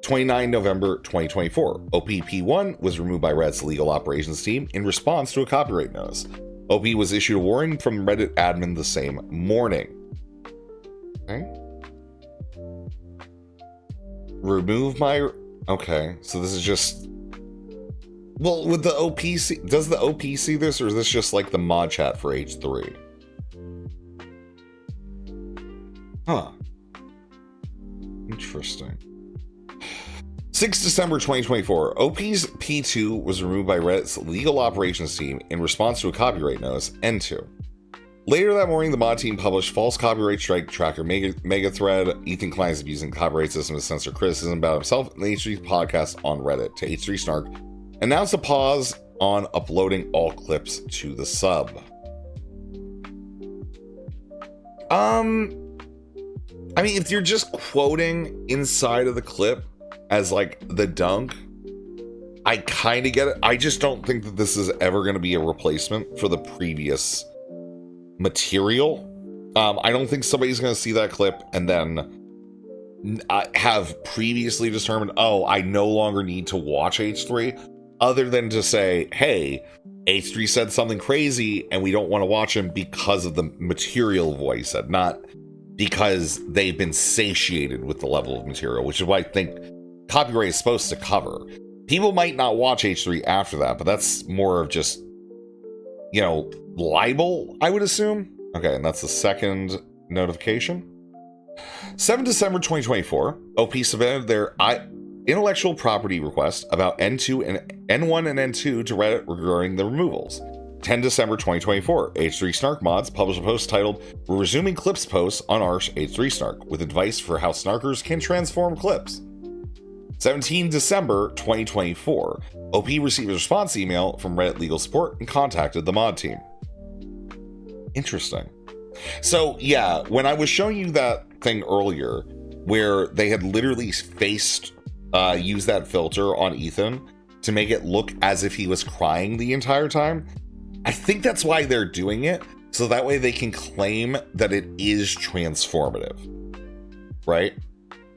29 November 2024. OPP1 was removed by Reddit's legal operations team in response to a copyright notice. OP was issued a warning from Reddit admin the same morning. Okay. Remove my... Okay, so this is just... Well, with the OP see... Does the OP see this, or is this just like the mod chat for H3? Huh. Interesting. 6 December 2024, OP's P2 was removed by Reddit's legal operations team in response to a copyright notice, N2. Later that morning, the mod team published false copyright strike tracker mega thread. Ethan Klein is abusing the copyright system to censor criticism about himself in the H3 podcast on Reddit to H3 Snark. Announced a pause on uploading all clips to the sub. I mean, if you're just quoting inside of the clip as like the dunk, I kind of get it. I just don't think that this is ever going to be a replacement for the previous material. I don't think somebody's going to see that clip and then have previously determined, oh, I no longer need to watch H3, other than to say, hey, H3 said something crazy and we don't want to watch him because of the material of what he said, not because they've been satiated with the level of material, which is what I think copyright is supposed to cover. People might not watch H3 after that, but that's more of just, you know, libel, I would assume. Okay, and that's the second notification. 7 December 2024, OP submitted their intellectual property request about N2 and N1 and N2 to Reddit regarding the removals. 10 December 2024, H3 Snark Mods published a post titled We're resuming clips posts on our H3 Snark with advice for how snarkers can transform clips. 17 December 2024, OP received a response email from Reddit legal support and contacted the mod team. Interesting. So yeah, when I was showing you that thing earlier where they had literally used that filter on Ethan to make it look as if he was crying the entire time, I think that's why they're doing it, so that way they can claim that it is transformative, right?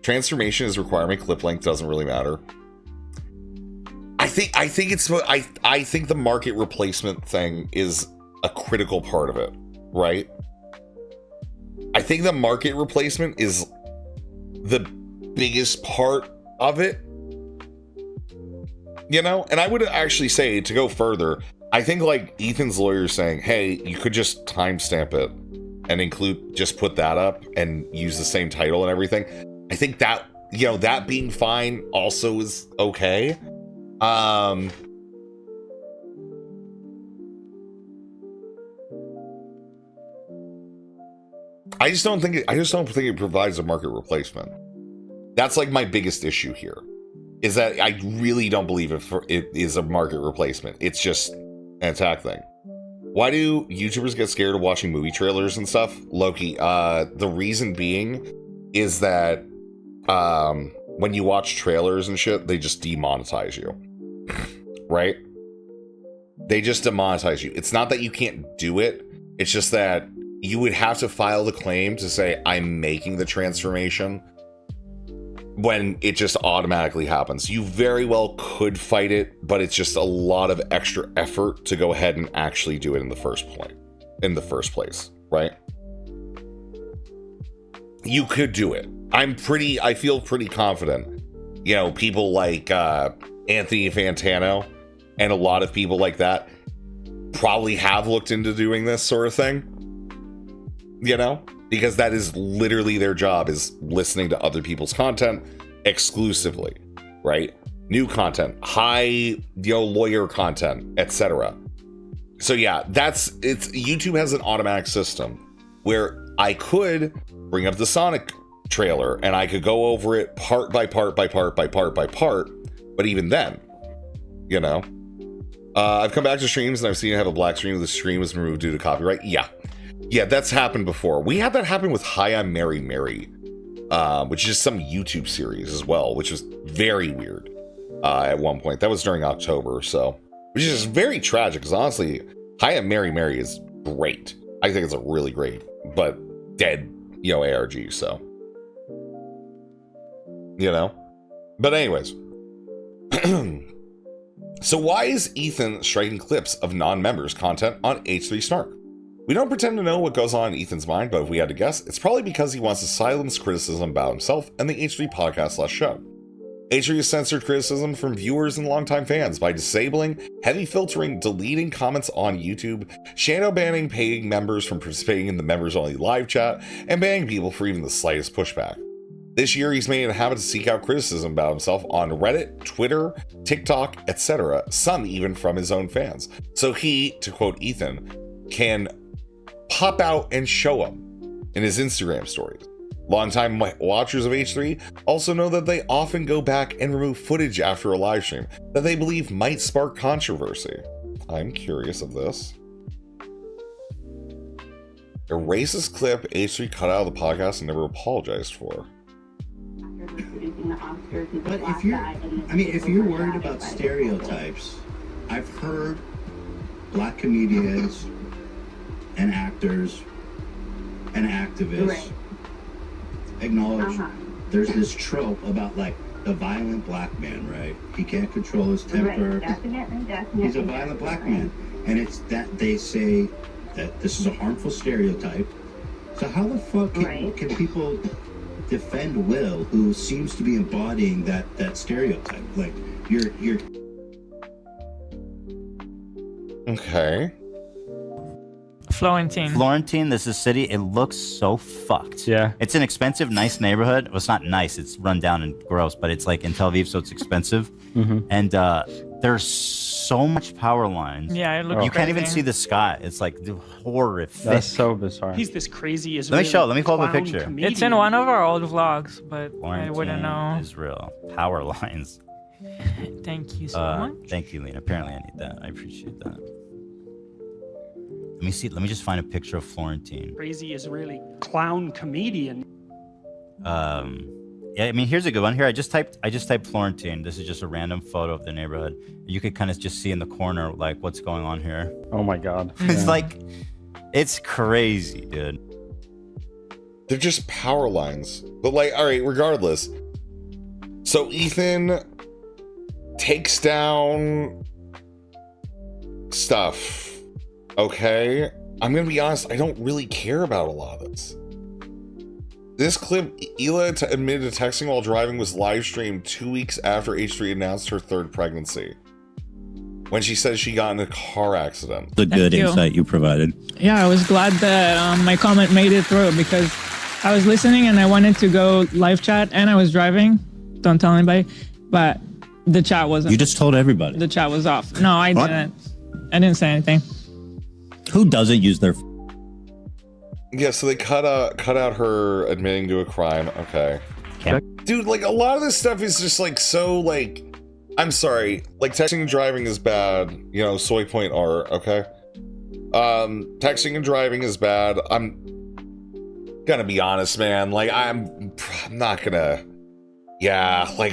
Transformation is requirement, clip length doesn't really matter. I think the market replacement thing is a critical part of it, right? I think the market replacement is the biggest part of it, you know? And I would actually say, to go further, I think like Ethan's lawyer saying, hey, you could just timestamp it and put that up and use the same title and everything, I think that, that being fine also is okay. I just don't think it provides a market replacement. That's like my biggest issue here, is that I really don't believe it is a market replacement. It's just an attack thing. Why do YouTubers get scared of watching movie trailers and stuff? Loki, the reason being is that when you watch trailers and shit, they just demonetize you. Right? They just demonetize you. It's not that you can't do it. It's just that you would have to file the claim to say, I'm making the transformation, when it just automatically happens. You very well could fight it, but it's just a lot of extra effort to go ahead and actually do it in the first place, right? You could do it. I feel pretty confident. People like Anthony Fantano and a lot of people like that probably have looked into doing this sort of thing. Because that is literally their job, is listening to other people's content exclusively, right? New content, high, lawyer content, etc. So yeah, YouTube has an automatic system where I could bring up the Sonic trailer and I could go over it part by part by part by part by part, but even then, I've come back to streams and I've seen it have a black screen. The stream was removed due to copyright. Yeah, that's happened before. We had that happen with Hi, I'm Mary Mary, which is just some YouTube series as well, which was very weird at one point. That was during October, which is just very tragic, because honestly, Hi, I'm Mary Mary is great. I think it's a really great, but dead, ARG, so. But anyways. So why is Ethan striking clips of non-members' content on H3 Snark? We don't pretend to know what goes on in Ethan's mind, but if we had to guess, it's probably because he wants to silence criticism about himself and the H3 podcast/show. H3 has censored criticism from viewers and longtime fans by disabling, heavy filtering, deleting comments on YouTube, shadow banning paying members from participating in the members-only live chat, and banning people for even the slightest pushback. This year, he's made it a habit to seek out criticism about himself on Reddit, Twitter, TikTok, etc., some even from his own fans. So he, to quote Ethan, can pop out and show them in his Instagram stories. Longtime watchers of H3 also know that they often go back and remove footage after a live stream that they believe might spark controversy. I'm curious of this. A racist clip H3 cut out of the podcast and never apologized for. But if you're worried about stereotypes, I've heard black comedians and actors and activists acknowledge there's this trope about like the violent black man, right? He can't control his temper. Definitely. He's a violent black man. And it's that they say that this is a harmful stereotype. So how the fuck can people defend Will, who seems to be embodying that stereotype? Like you're Okay. Florentine, this is city. It looks so fucked. Yeah. It's an expensive, nice neighborhood. Well, it's not nice. It's run down and gross, but it's like in Tel Aviv, so it's expensive. And there's so much power lines. Yeah, it looks You can't even see the sky. It's like horrific. That's so bizarre. He's this crazy Let me pull up a picture. Comedian. It's in one of our old vlogs, but I wouldn't know. Israel. Power lines. Thank you so much. Thank you, Lean. Apparently I need that. I appreciate that. Let me see. Let me just find a picture of Florentine. Crazy Israeli clown comedian. Yeah, I mean, here's a good one. Here, I just typed Florentine. This is just a random photo of the neighborhood. You could kind of just see in the corner like what's going on here. Oh my god. It's like, it's crazy, dude. They're just power lines. But like, all right, regardless. So Ethan takes down stuff. Okay, I'm gonna be honest, I don't really care about a lot of this. This clip, Hila admitted to texting while driving, was live streamed 2 weeks after H3 announced her third pregnancy. when she says she got in a car accident. The good insight you provided. Yeah, I was glad that my comment made it through because I was listening and I wanted to go live chat and I was driving. Don't tell anybody, but the chat wasn't. You just told everybody. The chat was off. No, I What? didn't. I didn't say anything. Who doesn't use their... Yeah, so they cut out her admitting to a crime. Okay. Dude, like, a lot of this stuff is just, like, so, like... I'm sorry. Like, texting and driving is bad. You know, soy point R, okay? Texting and driving is bad. I'm gonna be honest, man. Like, I'm not gonna... Yeah, like...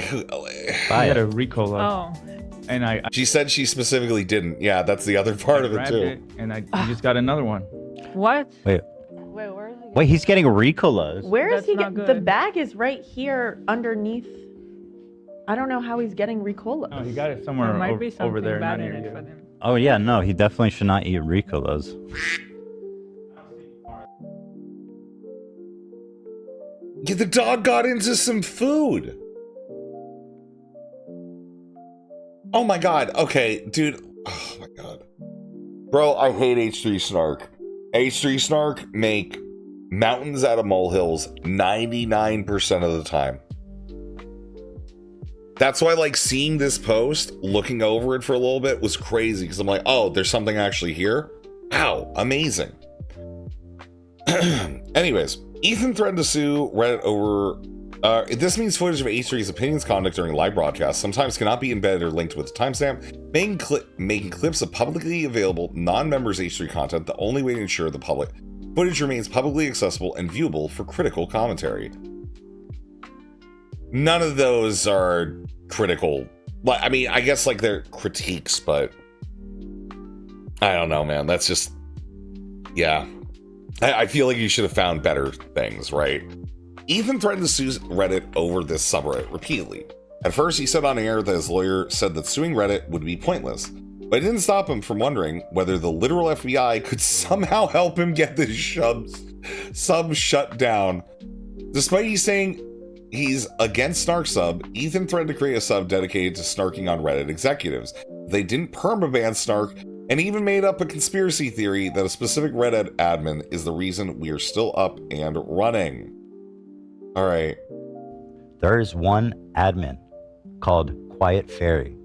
I had a Ricola. Oh. And She said she specifically didn't. Yeah, that's the other part of it, grabbed too. it, and I just got another one. What? Wait. Wait, where is he? Wait, he's getting Ricolas. Where is That's he? not The good. bag is right here underneath. I don't know how he's getting Ricola. Oh, he got it somewhere There might over, be something over there. bad not in near it you. for them. Oh yeah, no, he definitely should not eat Ricolas. Yeah, the dog got into some food. Oh my god. Okay, dude. Oh my god. Bro, I hate H3 Snark. H3 Snark make mountains out of molehills 99% of the time. That's why, like, seeing this post, looking over it for a little bit was crazy, because I'm like, oh, there's something actually here? Wow, amazing. Anyways, Ethan threatened to sue Reddit over... this means footage of H3's opinions conduct during live broadcasts sometimes cannot be embedded or linked with a timestamp, making clips of publicly available non-members H3 content the only way to ensure the public footage remains publicly accessible and viewable for critical commentary. None of those are critical. I mean, I guess, like, they're critiques, but I don't know, man. That's just... Yeah. I feel like you should have found better things, right? Ethan threatened to sue Reddit over this subreddit repeatedly. At first, he said on air that his lawyer said that suing Reddit would be pointless, but it didn't stop him from wondering whether the literal FBI could somehow help him get this sub shut down. Despite he saying he's against Snark Sub, Ethan threatened to create a sub dedicated to snarking on Reddit executives. They didn't permaban Snark, and even made up a conspiracy theory that a specific Reddit admin is the reason we are still up and running. All right. There is one admin called Quiet Fairy,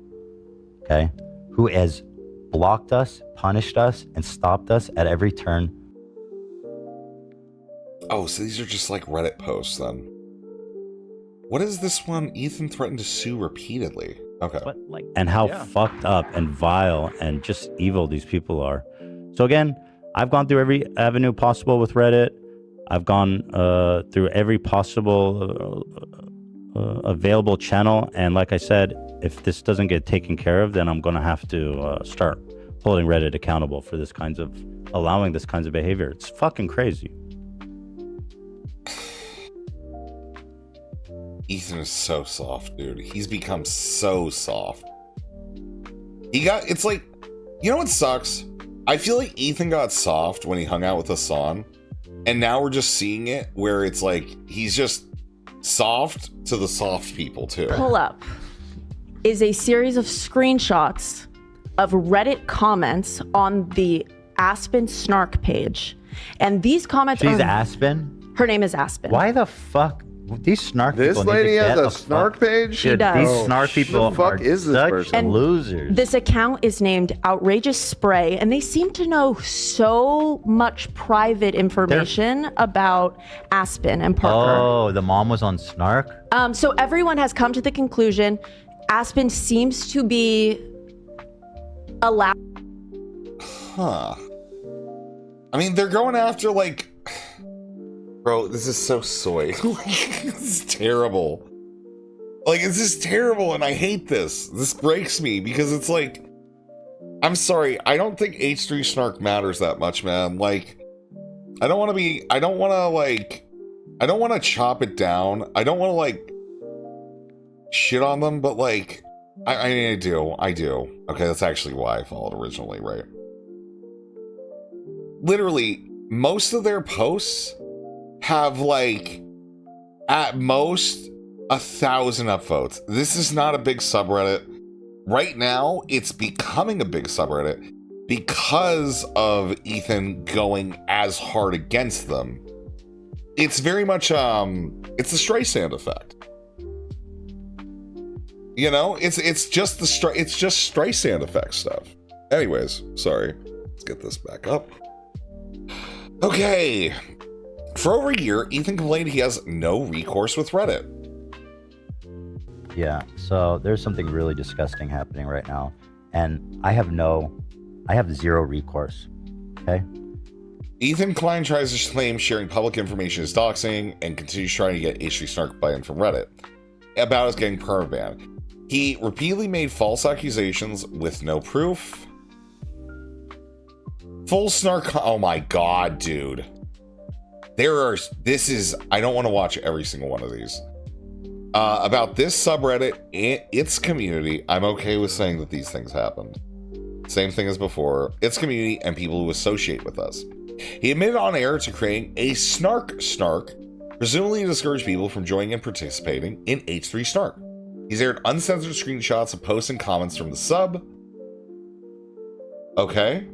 okay, who has blocked us, punished us, and stopped us at every turn. Oh, so these are just like Reddit posts then. What is this one? Ethan threatened to sue repeatedly. Okay. And how fucked up and vile and just evil these people are. So again, I've gone through every avenue possible with Reddit. I've gone through every possible available channel. And like I said, if this doesn't get taken care of, then I'm going to have to start holding Reddit accountable for allowing this kinds of behavior. It's fucking crazy. Ethan is so soft, dude. He's become so soft. It's like, you know what sucks? I feel like Ethan got soft when he hung out with Hassan, and now we're just seeing it where it's like, he's just soft to the soft people too. Pull up is a series of screenshots of Reddit comments on the Aspen Snark page. And these comments She's Aspen? Her name is Aspen. Why the fuck? These snark This people lady need to has get a snark page? She does. These snark people Who the fuck are is this such person? And losers. This account is named Outrageous Spray, and they seem to know so much private information about Aspen and Parker. Oh, the mom was on Snark? So everyone has come to the conclusion Aspen seems to be allowed. Huh. I mean, they're going after, like... Bro, this is so soy. This is terrible. Like, this is terrible, and I hate this. This breaks me, because it's like... I'm sorry, I don't think H3 Snark matters that much, man. Like, I don't want to chop it down. I don't want to, like, shit on them, but, like... I do. Okay, that's actually why I followed originally, right? Literally, most of their posts have, like, at most 1,000 upvotes. This is not a big subreddit. Right now, it's becoming a big subreddit because of Ethan going as hard against them. It's very much, it's the Streisand effect. You know, it's just Streisand effect stuff. Anyways, sorry. Let's get this back up. Okay. For over a year, Ethan complained he has no recourse with Reddit. Yeah, so there's something really disgusting happening right now, and I have zero recourse, okay? Ethan Klein tries to claim sharing public information is doxing and continues trying to get H3 Snark banned from Reddit about us getting permabanned. He repeatedly made false accusations with no proof. Full Snark, oh my god, dude. I don't want to watch every single one of these. About this subreddit, its community, I'm okay with saying that these things happened. Same thing as before, its community and people who associate with us. He admitted on air to creating a snark, presumably to discourage people from joining and participating in H3 Snark. He's aired uncensored screenshots of posts and comments from the sub. Okay.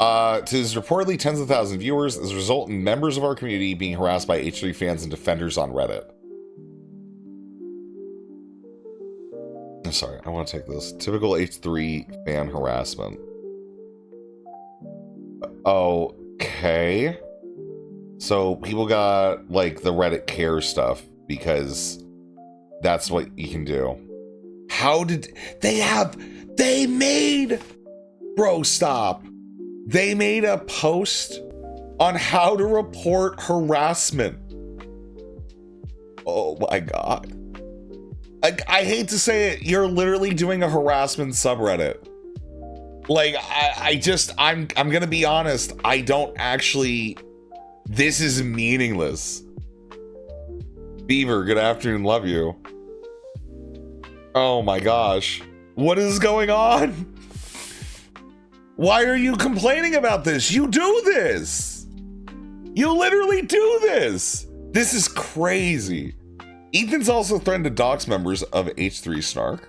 To his reportedly tens of thousands of viewers, as a result in members of our community being harassed by H3 fans and defenders on Reddit. I'm sorry, I want to take this. Typical H3 fan harassment. Okay. So people got, like, the Reddit care stuff because that's what you can do. How did... They made... Bro, stop. They made a post on how to report harassment. Oh my god. I hate to say it, you're literally doing a harassment subreddit. Like, I'm gonna be honest, I don't actually... This is meaningless. Beaver, good afternoon, love you. Oh my gosh. What is going on? Why are you complaining about this? You do this. You literally do this. This is crazy. Ethan's also threatened to dox members of H3 Snark.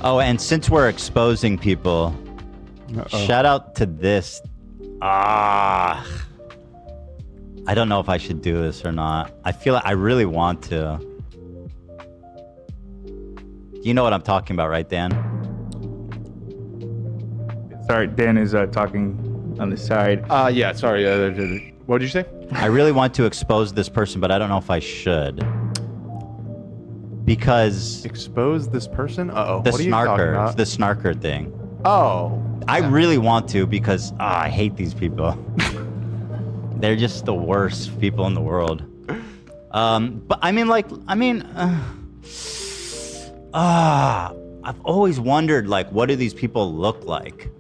Oh, and since we're exposing people, shout out to this. I don't know if I should do this or not. I feel like I really want to. You know what I'm talking about, right, Dan? Sorry, Dan is talking on the side. Yeah, sorry. What did you say? I really want to expose this person, but I don't know if I should. Because... Expose this person? Uh-oh. The what are you talking snarker. about? The snarker thing. Oh. I really want to because I hate these people. They're just the worst people in the world. But I mean, I've always wondered, like, what do these people look like?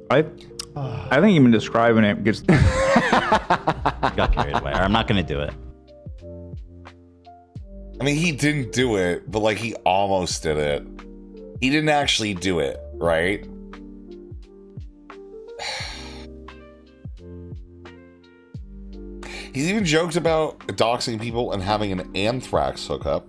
I think even describing it gets... Got carried away. I'm not going to do it. I mean, he didn't do it, but, like, he almost did it. He didn't actually do it, right? He's even joked about doxing people and having an anthrax hookup.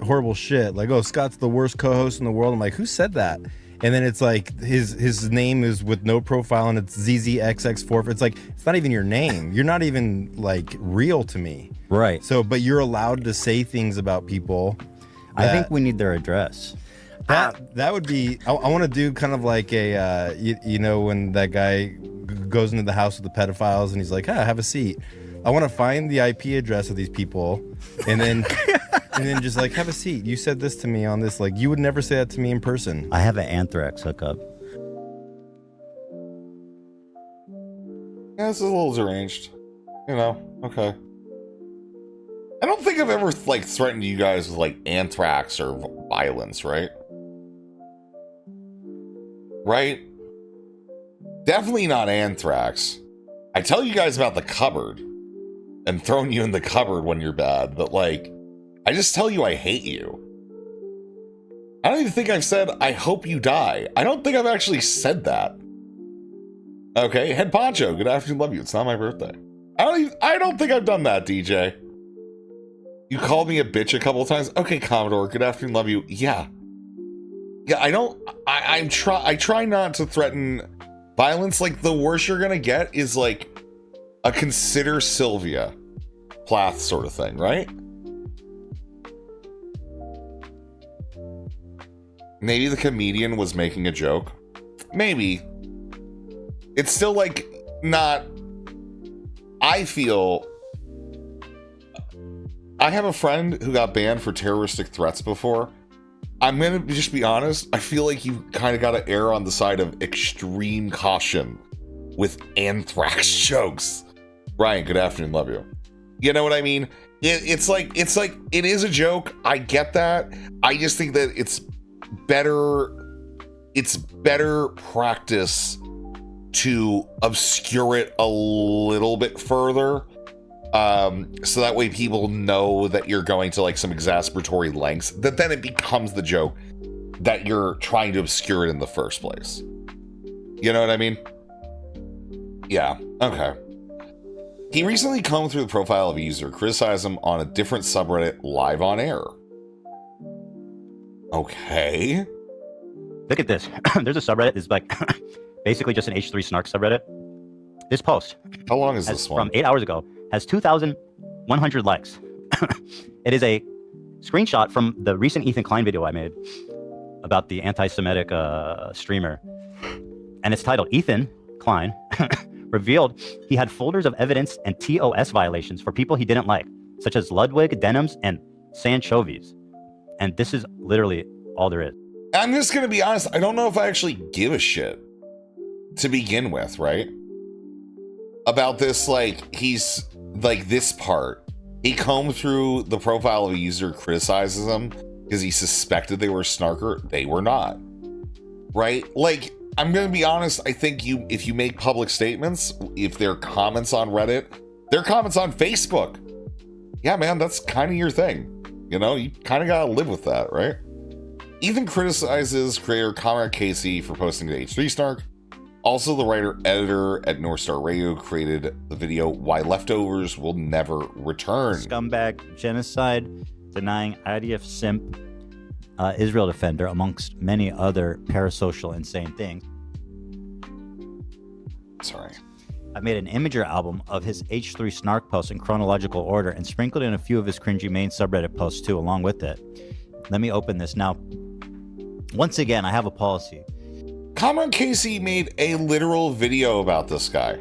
Horrible shit. Like, oh, Scott's the worst co-host in the world. I'm like, who said that? And then it's like his name is with no profile and it's ZZXX4. It's like, it's not even your name. You're not even like real to me. Right. So, but you're allowed to say things about people. I think we need their address. That would be, I want to do kind of like a, you know, when that guy goes into the house with the pedophiles and he's like, have a seat. I want to find the IP address of these people and then and then just like, have a seat. You said this to me on this. Like, you would never say that to me in person. I have an anthrax hookup. Yeah, this is a little deranged. You know, okay. I don't think I've ever, like, threatened you guys with, like, anthrax or violence, right? Right? Definitely not anthrax. I tell you guys about the cupboard and throwing you in the cupboard when you're bad, but, like, I just tell you I hate you. I don't even think I've said, I hope you die. I don't think I've actually said that. Okay, Head Poncho, good afternoon, love you. It's not my birthday. I don't think I've done that, DJ. You called me a bitch a couple of times. Okay, Commodore, good afternoon, love you. Yeah. Yeah, I try not to threaten violence. Like, the worst you're gonna get is like a consider Sylvia Plath sort of thing, right? Maybe the comedian was making a joke. Maybe. It's still like not. I feel. I have a friend who got banned for terroristic threats before. I'm going to just be honest. I feel like you kind of got to err on the side of extreme caution with anthrax jokes. Ryan, good afternoon. Love you. You know what I mean? It's like it is a joke. I get that. I just think that it's better practice to obscure it a little bit further. So that way people know that you're going to like some exasperatory lengths, that then it becomes the joke that you're trying to obscure it in the first place. You know what I mean? Yeah. Okay. He recently combed through the profile of a user, criticized him on a different subreddit live on air. Okay. Look at this. There's a subreddit. It's like basically just an H3 snark subreddit. This post. How long is this one? From 8 hours ago. Has 2,100 likes. It is a screenshot from the recent Ethan Klein video I made about the anti-Semitic streamer. And it's titled, Ethan Klein revealed he had folders of evidence and TOS violations for people he didn't like, such as Ludwig, Denims, and Sanchovies. And this is literally all there is. I'm just going to be honest. I don't know if I actually give a shit to begin with, right? About this, like, he's like this part. He combed through the profile of a user, criticizes them because he suspected they were a snarker. They were not. Right? Like, I'm going to be honest. I think if you make public statements, if they're comments on Reddit, they're comments on Facebook. Yeah, man, that's kind of your thing. You know, you kind of got to live with that, right? Ethan criticizes creator Comrade Casey for posting to H3 Snark. Also, the writer-editor at North Star Radio created the video, Why Leftovers Will Never Return. Scumbag genocide, denying IDF simp, Israel defender, amongst many other parasocial insane things. Sorry. I made an Imager album of his H3 Snark posts in chronological order and sprinkled in a few of his cringy main subreddit posts too, along with it. Let me open this now. Once again, I have a policy. Cameron Casey made a literal video about this guy.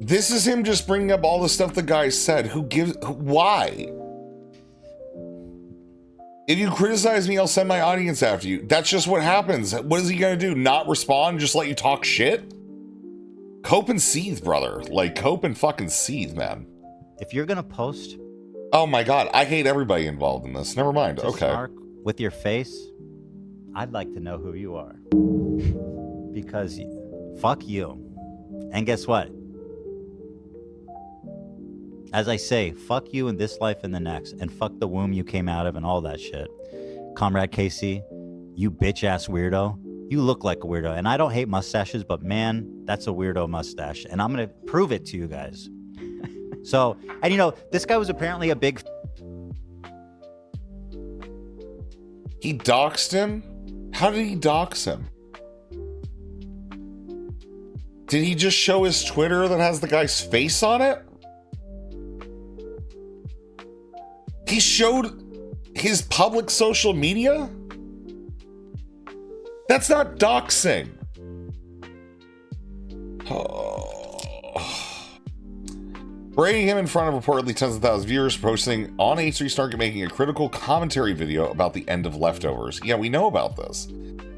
This is him just bringing up all the stuff the guy said. Why? If you criticize me, I'll send my audience after you. That's just what happens. What is he gonna do? Not respond? Just let you talk shit? Cope and seethe, brother. Like, cope and fucking seethe, man. If you're gonna post... Oh my god, I hate everybody involved in this. Never mind, okay. Snark with your face, I'd like to know who you are. Because fuck you. And guess what? As I say, fuck you in this life and the next, and fuck the womb you came out of and all that shit. Comrade Casey, you bitch-ass weirdo. You look like a weirdo. And I don't hate mustaches, but man, that's a weirdo mustache. And I'm going to prove it to you guys. So, and you know, this guy was apparently a big... He doxed him? How did he dox him? Did he just show his Twitter that has the guy's face on it? He showed his public social media? That's not doxing. Berating him in front of reportedly tens of thousands of viewers, posting on H3 Snark and making a critical commentary video about the end of Leftovers. Yeah, we know about this.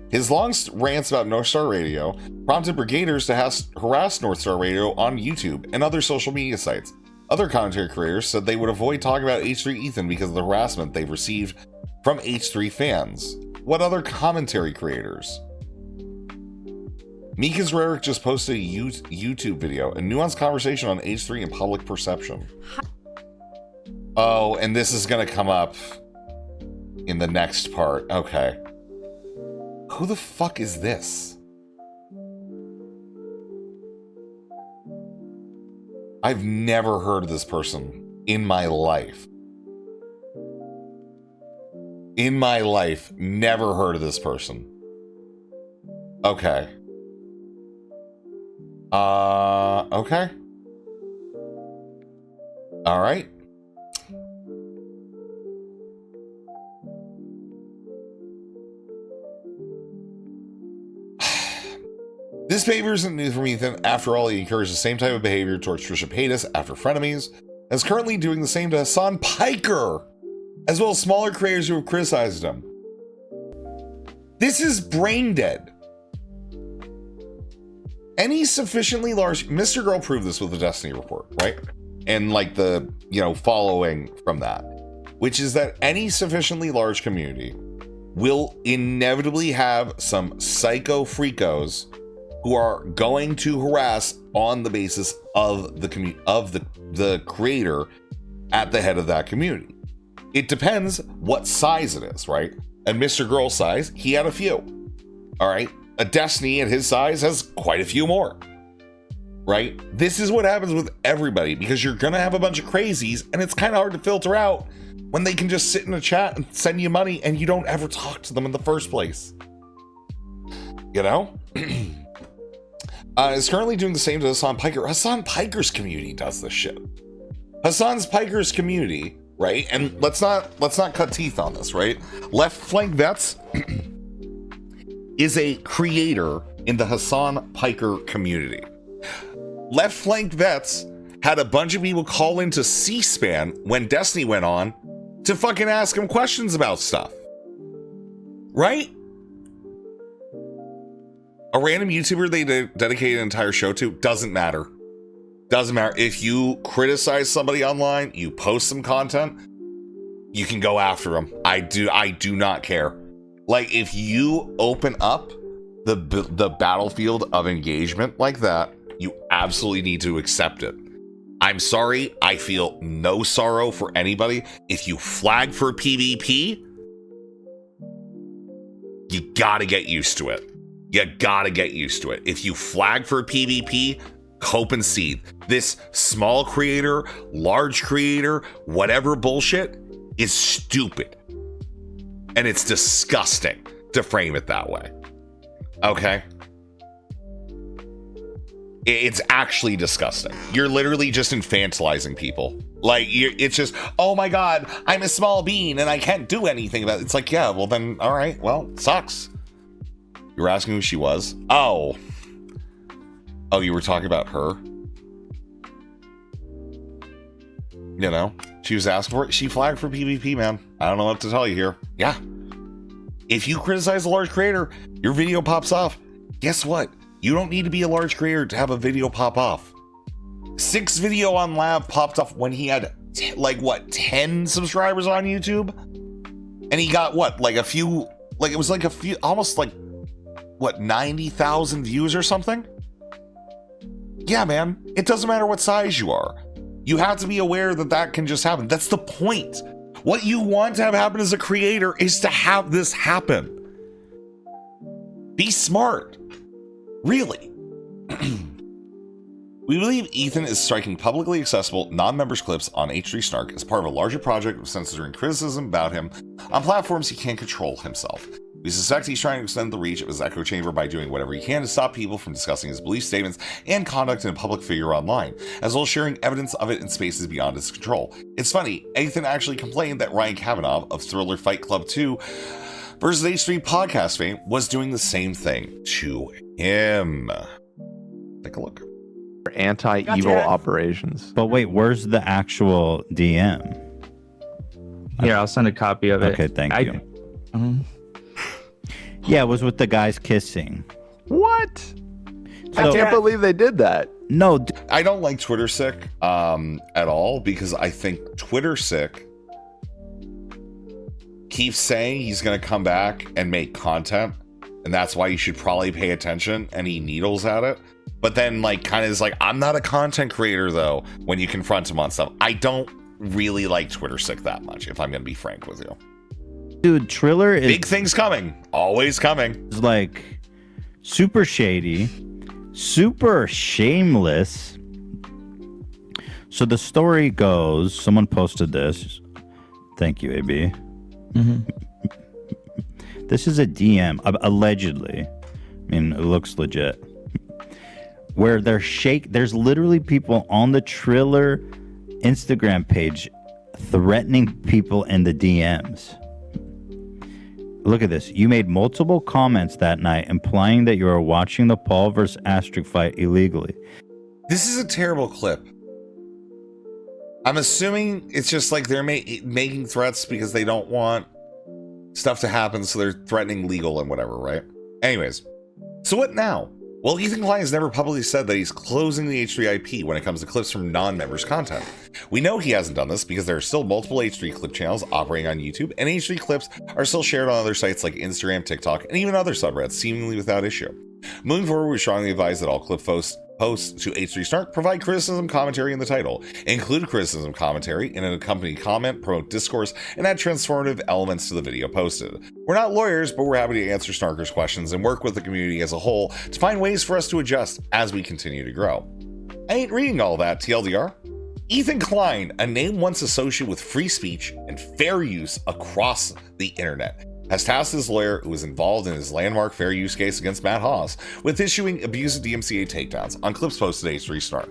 His long rants about North Star Radio prompted brigaders to harass North Star Radio on YouTube and other social media sites. Other commentary creators said they would avoid talking about H3 Ethan because of the harassment they've received from H3 fans. What other commentary creators? Mika's Rarick just posted a YouTube video, a nuanced conversation on H3 and public perception. Oh, and this is going to come up in the next part. Okay. Who the fuck is this? I've never heard of this person in my life. In my life, never heard of this person. Okay. Okay. All right. This behavior isn't new from Ethan. After all, he encouraged the same type of behavior towards Trisha Paytas after Frenemies, and is currently doing the same to Hassan Piker, as well as smaller creators who have criticized him. This is brain dead. Any sufficiently large... Mr. Girl proved this with the Destiny report, right? And like the, following from that, which is that any sufficiently large community will inevitably have some psycho freakos who are going to harass on the basis of the creator at the head of that community. It depends what size it is, right? And Mr. Girl's size, he had a few. All right. A Destiny at his size has quite a few more. Right? This is what happens with everybody, because you're going to have a bunch of crazies, and it's kind of hard to filter out when they can just sit in a chat and send you money and you don't ever talk to them in the first place. Is currently doing the same to Hassan Piker. Hassan Piker's community does this shit. Hassan Piker's community, right? And let's not cut teeth on this, right? Left Flank Vets is a creator in the Hassan Piker community. Left Flank Vets had a bunch of people call into C-SPAN when Destiny went on to fucking ask him questions about stuff. Right? A random YouTuber they dedicated an entire show to, doesn't matter. Doesn't matter. If you criticize somebody online, you post some content, you can go after them. I do not care. Like, if you open up the battlefield of engagement like that, you absolutely need to accept it. I'm sorry. I feel no sorrow for anybody. If you flag for PvP, you gotta get used to it. You gotta get used to it. If you flag for PvP, cope and seethe. This small creator, large creator, whatever bullshit is stupid. And it's disgusting to frame it that way. Okay? It's actually disgusting. You're literally just infantilizing people. Like, it's just, oh my God, I'm a small bean and I can't do anything about it. It's like, yeah, well then, all right, well, sucks. You were asking who she was? Oh, you were talking about her? She was asking for it. She flagged for PvP, man. I don't know what to tell you here. Yeah. If you criticize a large creator, your video pops off. Guess what? You don't need to be a large creator to have a video pop off. 6 video on Lav popped off when he had 10 subscribers on YouTube? And he got almost 90,000 views or something? Yeah, man. It doesn't matter what size you are. You have to be aware that can just happen. That's the point. What you want to have happen as a creator is to have this happen. Be smart. Really. We believe Ethan is striking publicly accessible non-members clips on H3 Snark as part of a larger project of censoring criticism about him on platforms he can't control himself. We suspect he's trying to extend the reach of his echo chamber by doing whatever he can to stop people from discussing his belief statements and conduct in a public figure online, as well as sharing evidence of it in spaces beyond his control. It's funny, Ethan actually complained that Ryan Kavanaugh of Thriller Fight Club 2 versus H3 podcast fame was doing the same thing to him. Take a look. Anti-evil operations. But wait, where's the actual DM? Here, I'll send a copy of it. Okay, thank you. Yeah, it was with the guys kissing. What? I can't believe they did that. No, I don't like Twitter sick at all, because I think Twitter sick keeps saying he's going to come back and make content, and that's why you should probably pay attention, and he needles at it. But then kind of is like, I'm not a content creator though, when you confront him on stuff. I don't really like Twitter sick that much, if I'm going to be frank with you. Dude, Triller is... Big things coming. Always coming. It's like super shady, super shameless, So the story goes, someone posted this. Thank you, AB. This is a DM, allegedly. I mean, it looks legit. Where there's literally people on the Triller Instagram page threatening people in the DMs. Look at this. You made multiple comments that night implying that you are watching the Paul vs. Astric fight illegally. This is a terrible clip. I'm assuming it's just like they're making threats because they don't want stuff to happen, so they're threatening legal and whatever, right? Anyways, so what now? Well, Ethan Klein has never publicly said that he's closing the H3 IP when it comes to clips from non-members content. We know he hasn't done this because there are still multiple H3 clip channels operating on YouTube, and H3 clips are still shared on other sites like Instagram, TikTok, and even other subreddits, seemingly without issue. Moving forward, we strongly advise that all clip posts to H3 Snark provide criticism commentary in the title, include criticism commentary in an accompanying comment, promote discourse, and add transformative elements to the video posted. We're not lawyers, but we're happy to answer Snarkers' questions and work with the community as a whole to find ways for us to adjust as we continue to grow. I ain't reading all that, TLDR. Ethan Klein, a name once associated with free speech and fair use across the internet, has tasked his lawyer, who was involved in his landmark fair use case against Matt Haas, with issuing abusive DMCA takedowns on clips posted to H3 Snark.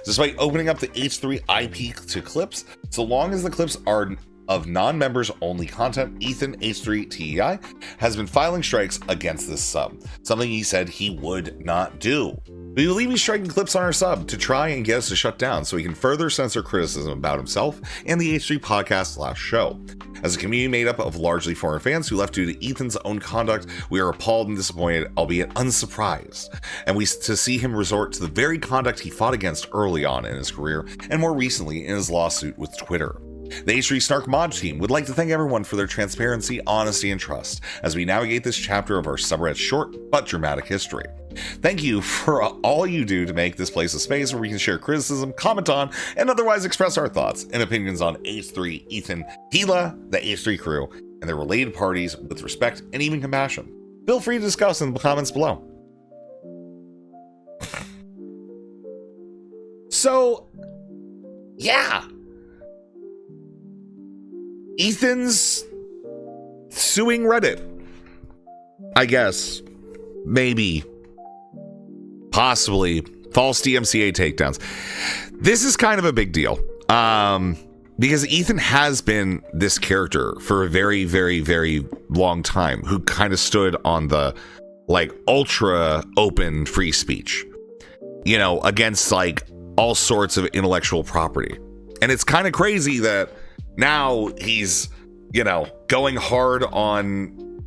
Despite opening up the H3 IP to clips, so long as the clips are of non-members only content, Ethan H3 TEI has been filing strikes against this sub, something he said he would not do. We believe he's striking clips on our sub to try and get us to shut down so he can further censor criticism about himself and the H3 podcast / show. As a community made up of largely foreign fans who left due to Ethan's own conduct, we are appalled and disappointed, albeit unsurprised, and to see him resort to the very conduct he fought against early on in his career and more recently in his lawsuit with Twitter. The H3 Snark mod team would like to thank everyone for their transparency, honesty, and trust as we navigate this chapter of our subreddit's short but dramatic history. Thank you for all you do to make this place a space where we can share criticism, comment on, and otherwise express our thoughts and opinions on H3, Ethan, Hila, the H3 crew, and their related parties with respect and even compassion. Feel free to discuss in the comments below. So, yeah. Ethan's suing Reddit. I guess. Maybe. Possibly. False DMCA takedowns. This is kind of a big deal. Because Ethan has been this character for a very, very, very long time who kind of stood on the like ultra open free speech, you know, against like all sorts of intellectual property. And it's kind of crazy that now he's, you know, going hard on,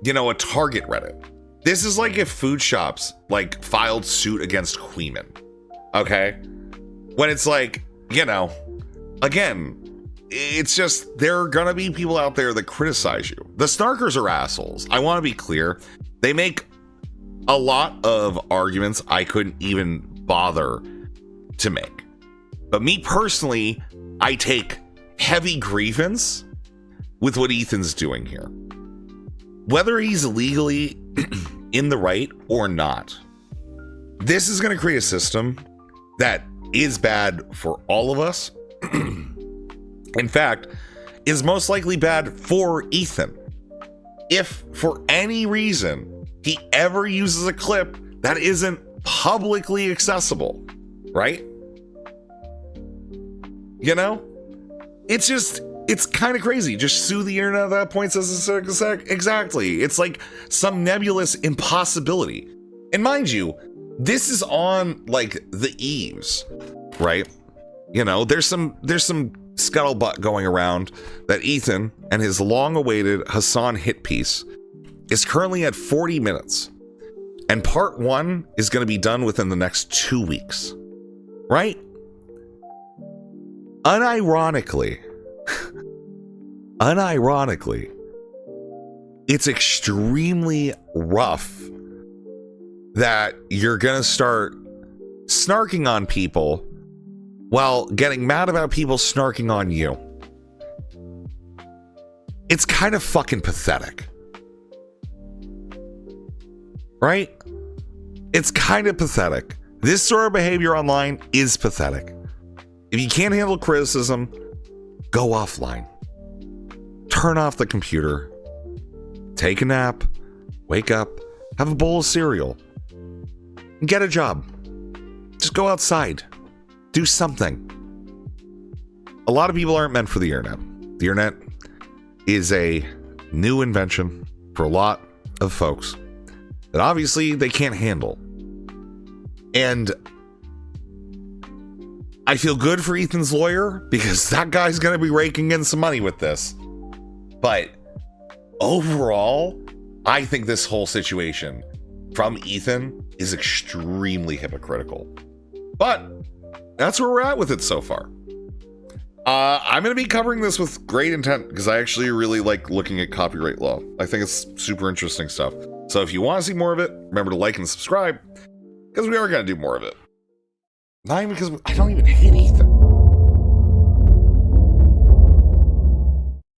you know, a Target Reddit. This is like if food shops like filed suit against Queeman. Okay? When it's like, you know, again, it's just there are gonna be people out there that criticize you. The Snarkers are assholes. I want to be clear. They make a lot of arguments I couldn't even bother to make. But me personally, I take heavy grievance with what Ethan's doing here. Whether he's legally in the right or not, this is going to create a system that is bad for all of us. In fact, is most likely bad for Ethan. If for any reason he ever uses a clip that isn't publicly accessible, right? You know? It's just, it's kind of crazy. Just sue the internet at that point. Says exactly. It's like some nebulous impossibility. And mind you, this is on like the eaves, right? You know, there's some scuttlebutt going around that Ethan and his long-awaited Hassan hit piece is currently at 40 minutes. And part 1 is going to be done within the next 2 weeks, right? Unironically, it's extremely rough that you're gonna start snarking on people while getting mad about people snarking on you. It's kind of fucking pathetic. Right? It's kind of pathetic. This sort of behavior online is pathetic. If you can't handle criticism, go offline. Turn off the computer. Take a nap. Wake up. Have a bowl of cereal. And get a job. Just go outside. Do something. A lot of people aren't meant for the internet. The internet is a new invention for a lot of folks that obviously they can't handle. And I feel good for Ethan's lawyer because that guy's going to be raking in some money with this. But overall, I think this whole situation from Ethan is extremely hypocritical. But that's where we're at with it so far. I'm going to be covering this with great intent because I actually really like looking at copyright law. I think it's super interesting stuff. So if you want to see more of it, remember to like and subscribe because we are going to do more of it. Not even because I don't even hate Ethan.